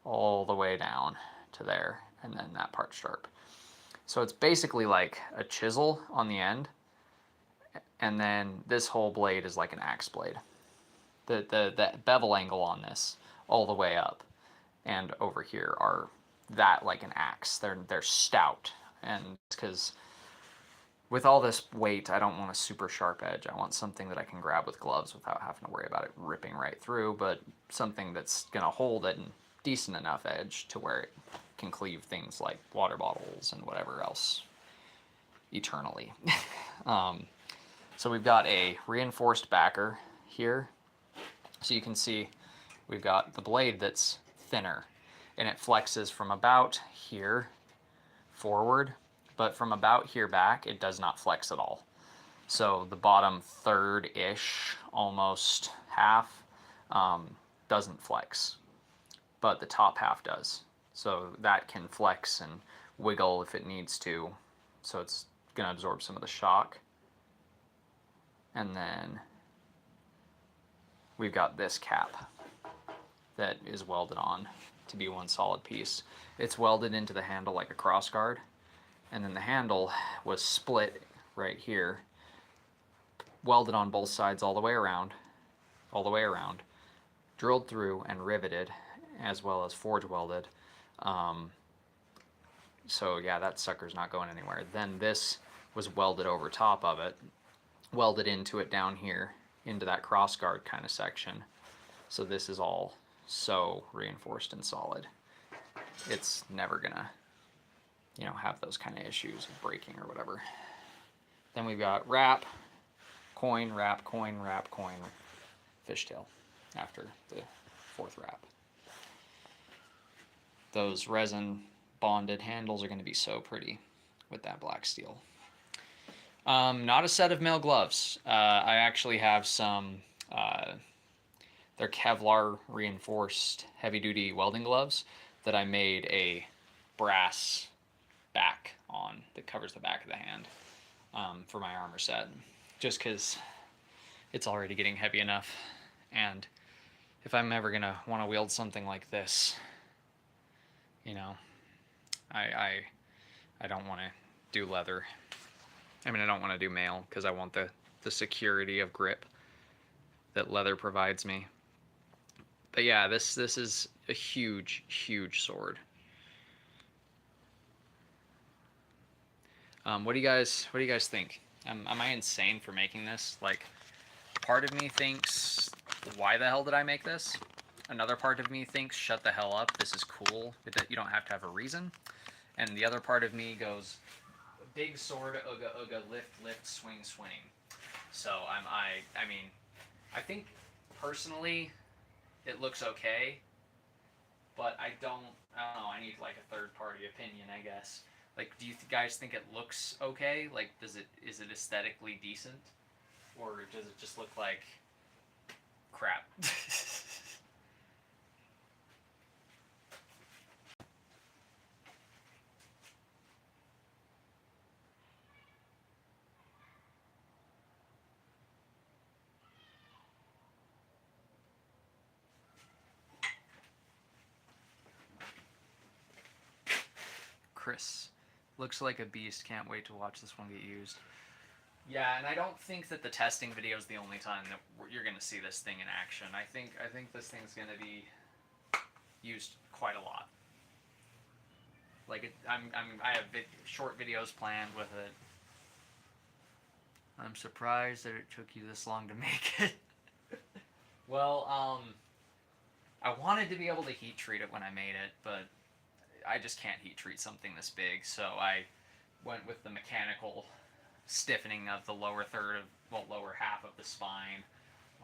all the way down to there, and then that part sharp. So it's basically like a chisel on the end, and then this whole blade is like an axe blade. The bevel angle on this all the way up and over here are that like an axe. They're stout, and because with all this weight, I don't want a super sharp edge. I want something that I can grab with gloves without having to worry about it ripping right through, but something that's gonna hold a decent enough edge to where it can cleave things like water bottles and whatever else eternally. So we've got a reinforced backer here. So you can see we've got the blade that's thinner, and it flexes from about here forward, but from about here back, it does not flex at all. So the bottom third-ish, almost half, doesn't flex, but the top half does. So that can flex and wiggle if it needs to. So it's going to absorb some of the shock. And then we've got this cap that is welded on to be one solid piece. It's welded into the handle like a cross guard, and then the handle was split right here, welded on both sides all the way around, drilled through and riveted, as well as forge welded. So yeah, that sucker's not going anywhere. Then this was welded over top of it, welded into it down here, into that cross guard kind of section. So this is all so reinforced and solid. It's never gonna, have those kind of issues of breaking or whatever. Then we've got wrap, coin, wrap, coin, wrap, coin, fishtail after the fourth wrap. Those resin bonded handles are going to be so pretty with that black steel. Not a set of male gloves. I actually have some, they're Kevlar reinforced heavy duty welding gloves that I made a brass back on that covers the back of the hand for my armor set, just because it's already getting heavy enough, and if I'm ever gonna want to wield something like this, I don't want to do leather. I mean, I don't want to do mail because I want the security of grip that leather provides me. But yeah, this is a huge sword. What do you guys think? Am I insane for making this? Like, part of me thinks, why the hell did I make this? Another part of me thinks, shut the hell up, this is cool, but you don't have to have a reason. And the other part of me goes, big sword, ooga ooga, lift, swing. So I mean, I think personally it looks okay, but I don't know, I need like a third party opinion, I guess. Like, do you guys think it looks okay? Like, is it aesthetically decent? Or does it just look like crap? Chris, looks like a beast. Can't wait to watch this one get used. Yeah, and I don't think that the testing video is the only time that you're going to see this thing in action. I think this thing's going to be used quite a lot. Like, I have short videos planned with it. I'm surprised that it took you this long to make it. Well, I wanted to be able to heat treat it when I made it, but I just can't heat treat something this big, so I went with the mechanical stiffening of the lower half of the spine.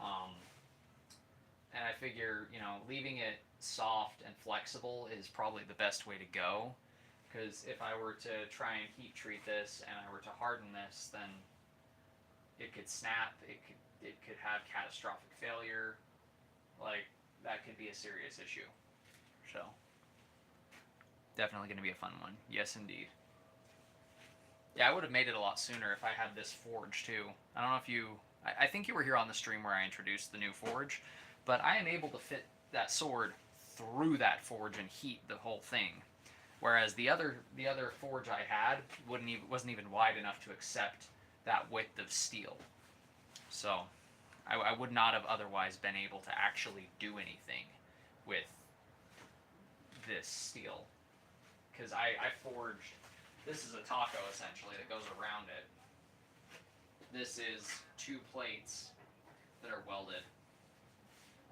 And I figure, leaving it soft and flexible is probably the best way to go, because if I were to try and heat treat this and I were to harden this, then it could snap, it could have catastrophic failure. Like, that could be a serious issue. So, definitely going to be a fun one. Yes, indeed. Yeah, I would have made it a lot sooner if I had this forge, too. I don't know if you I think you were here on the stream where I introduced the new forge, but I am able to fit that sword through that forge and heat the whole thing. Whereas the other forge I had wasn't even wide enough to accept that width of steel. So I would not have otherwise been able to actually do anything with this steel. Because I forged, this is a taco essentially that goes around it. This is 2 plates that are welded.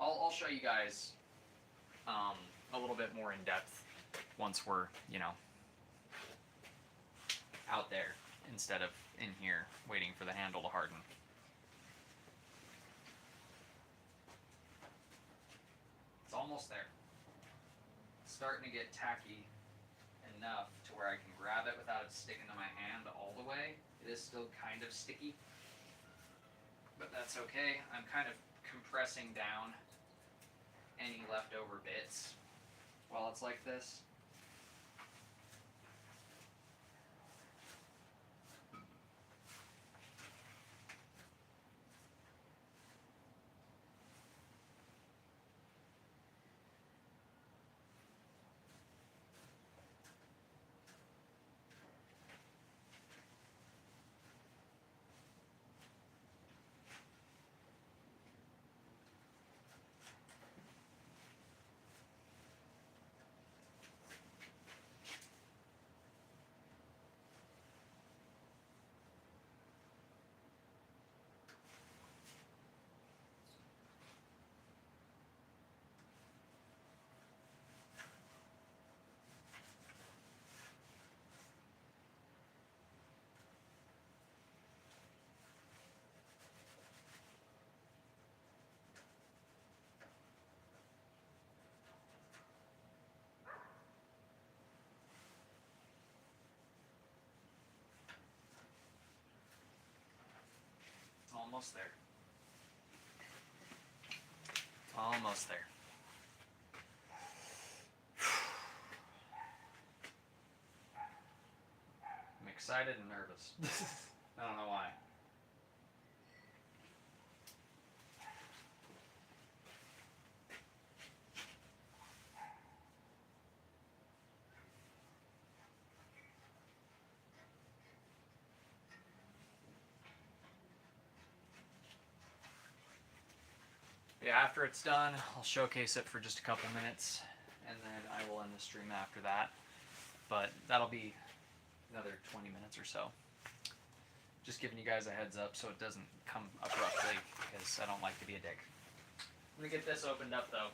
I'll show you guys a little bit more in depth once we're, you know, out there instead of in here waiting for the handle to harden. It's almost there. It's starting to get tacky enough to where I can grab it without it sticking to my hand all the way. It is still kind of sticky, but that's okay. I'm kind of compressing down any leftover bits while it's like this. Almost there. Almost there. I'm excited and nervous. I don't know why. Yeah, after it's done, I'll showcase it for just a couple minutes, and then I will end the stream after that. But that'll be another 20 minutes or so. Just giving you guys a heads up so it doesn't come abruptly, because I don't like to be a dick. I'm gonna get this opened up though.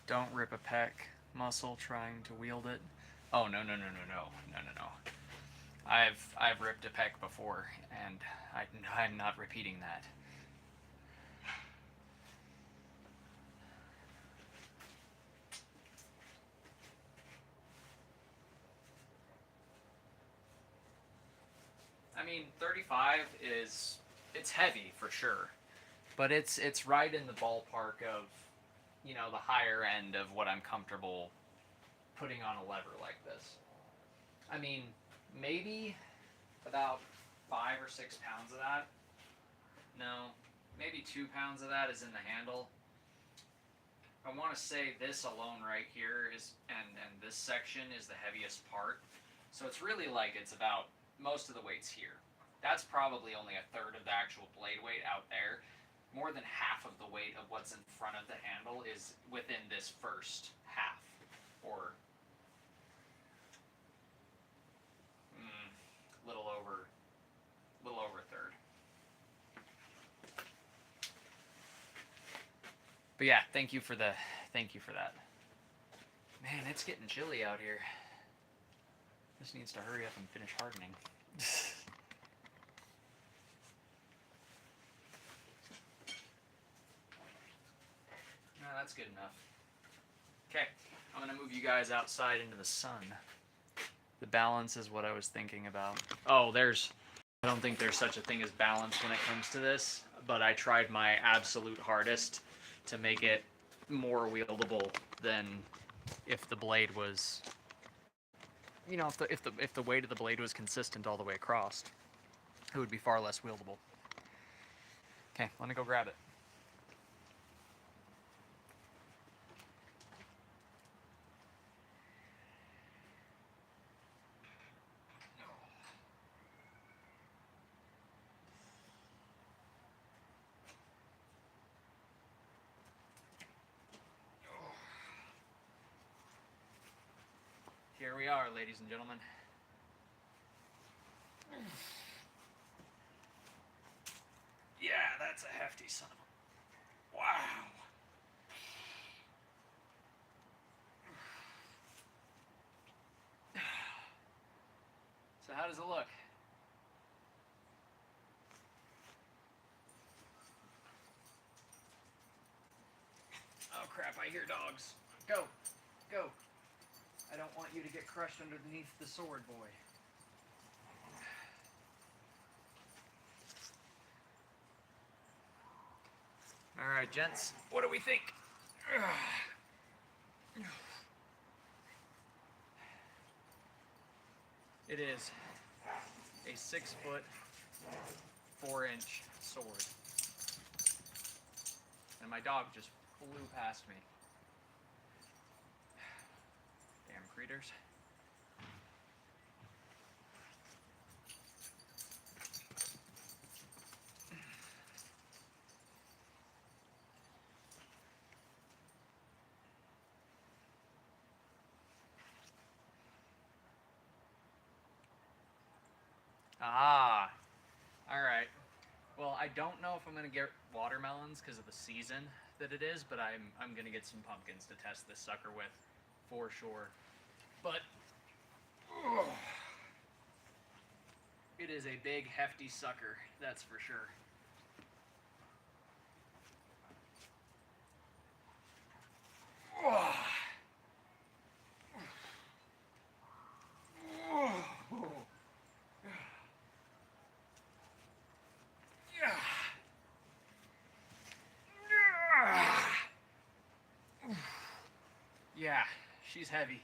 Don't rip a pec muscle trying to wield it. Oh no. I've ripped a pec before, and I'm not repeating that. I mean, 35 it's heavy for sure, but it's right in the ballpark of, you know, the higher end of what I'm comfortable putting on a lever like this. I mean, maybe about 5 or 6 pounds of that. No, maybe 2 pounds of that is in the handle. I want to say this alone right here is, and this section is the heaviest part. So it's really like it's about, most of the weight's here. That's probably only a third of the actual blade weight out there. More than half of the weight of what's in front of the handle is within this first half, or little over a third. But yeah, thank you for that. Man, it's getting chilly out here. This needs to hurry up and finish hardening. No, that's good enough. Okay, I'm gonna move you guys outside into the sun. The balance is what I was thinking about. Oh, I don't think there's such a thing as balance when it comes to this, but I tried my absolute hardest to make it more wieldable than if the blade was, you know, if the weight of the blade was consistent all the way across, it would be far less wieldable. Okay, let me go grab it. Here we are, ladies and gentlemen. Yeah, that's a hefty son of a... Wow. So how does it look? Oh crap, I hear dogs. Go. Go. I don't want you to get crushed underneath the sword, boy. Alright, gents. What do we think? It is a 6-foot, 4-inch sword. And my dog just flew past me. Damn critters. Ah, all right. Well, I don't know if I'm gonna get watermelons because of the season that it is, but I'm gonna get some pumpkins to test this sucker with, for sure. But it is a big, hefty sucker, that's for sure. Yeah, she's heavy,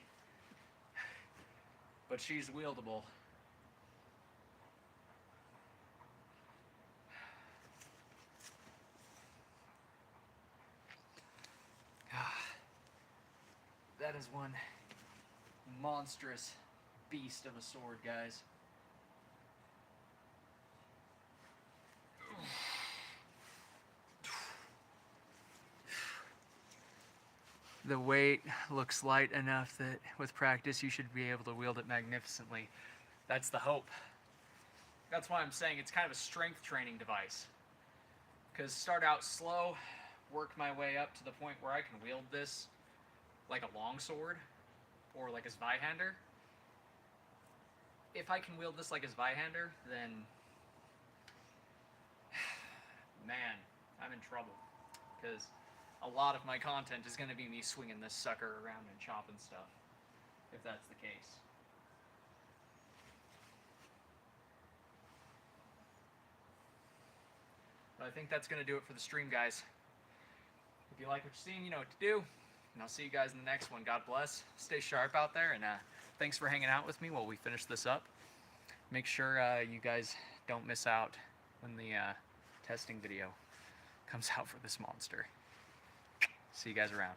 but she's wieldable. That is one monstrous beast of a sword, guys. The weight looks light enough that with practice you should be able to wield it magnificently. That's the hope. That's why I'm saying it's kind of a strength training device. Because start out slow, work my way up to the point where I can wield this like a longsword or like a Zweihander. If I can wield this like a Zweihander, then man, I'm in trouble. Because a lot of my content is going to be me swinging this sucker around and chopping stuff, if that's the case. But I think that's going to do it for the stream, guys. If you like what you're seeing, you know what to do. And I'll see you guys in the next one. God bless. Stay sharp out there, and thanks for hanging out with me while we finish this up. Make sure you guys don't miss out when the testing video comes out for this monster. See you guys around.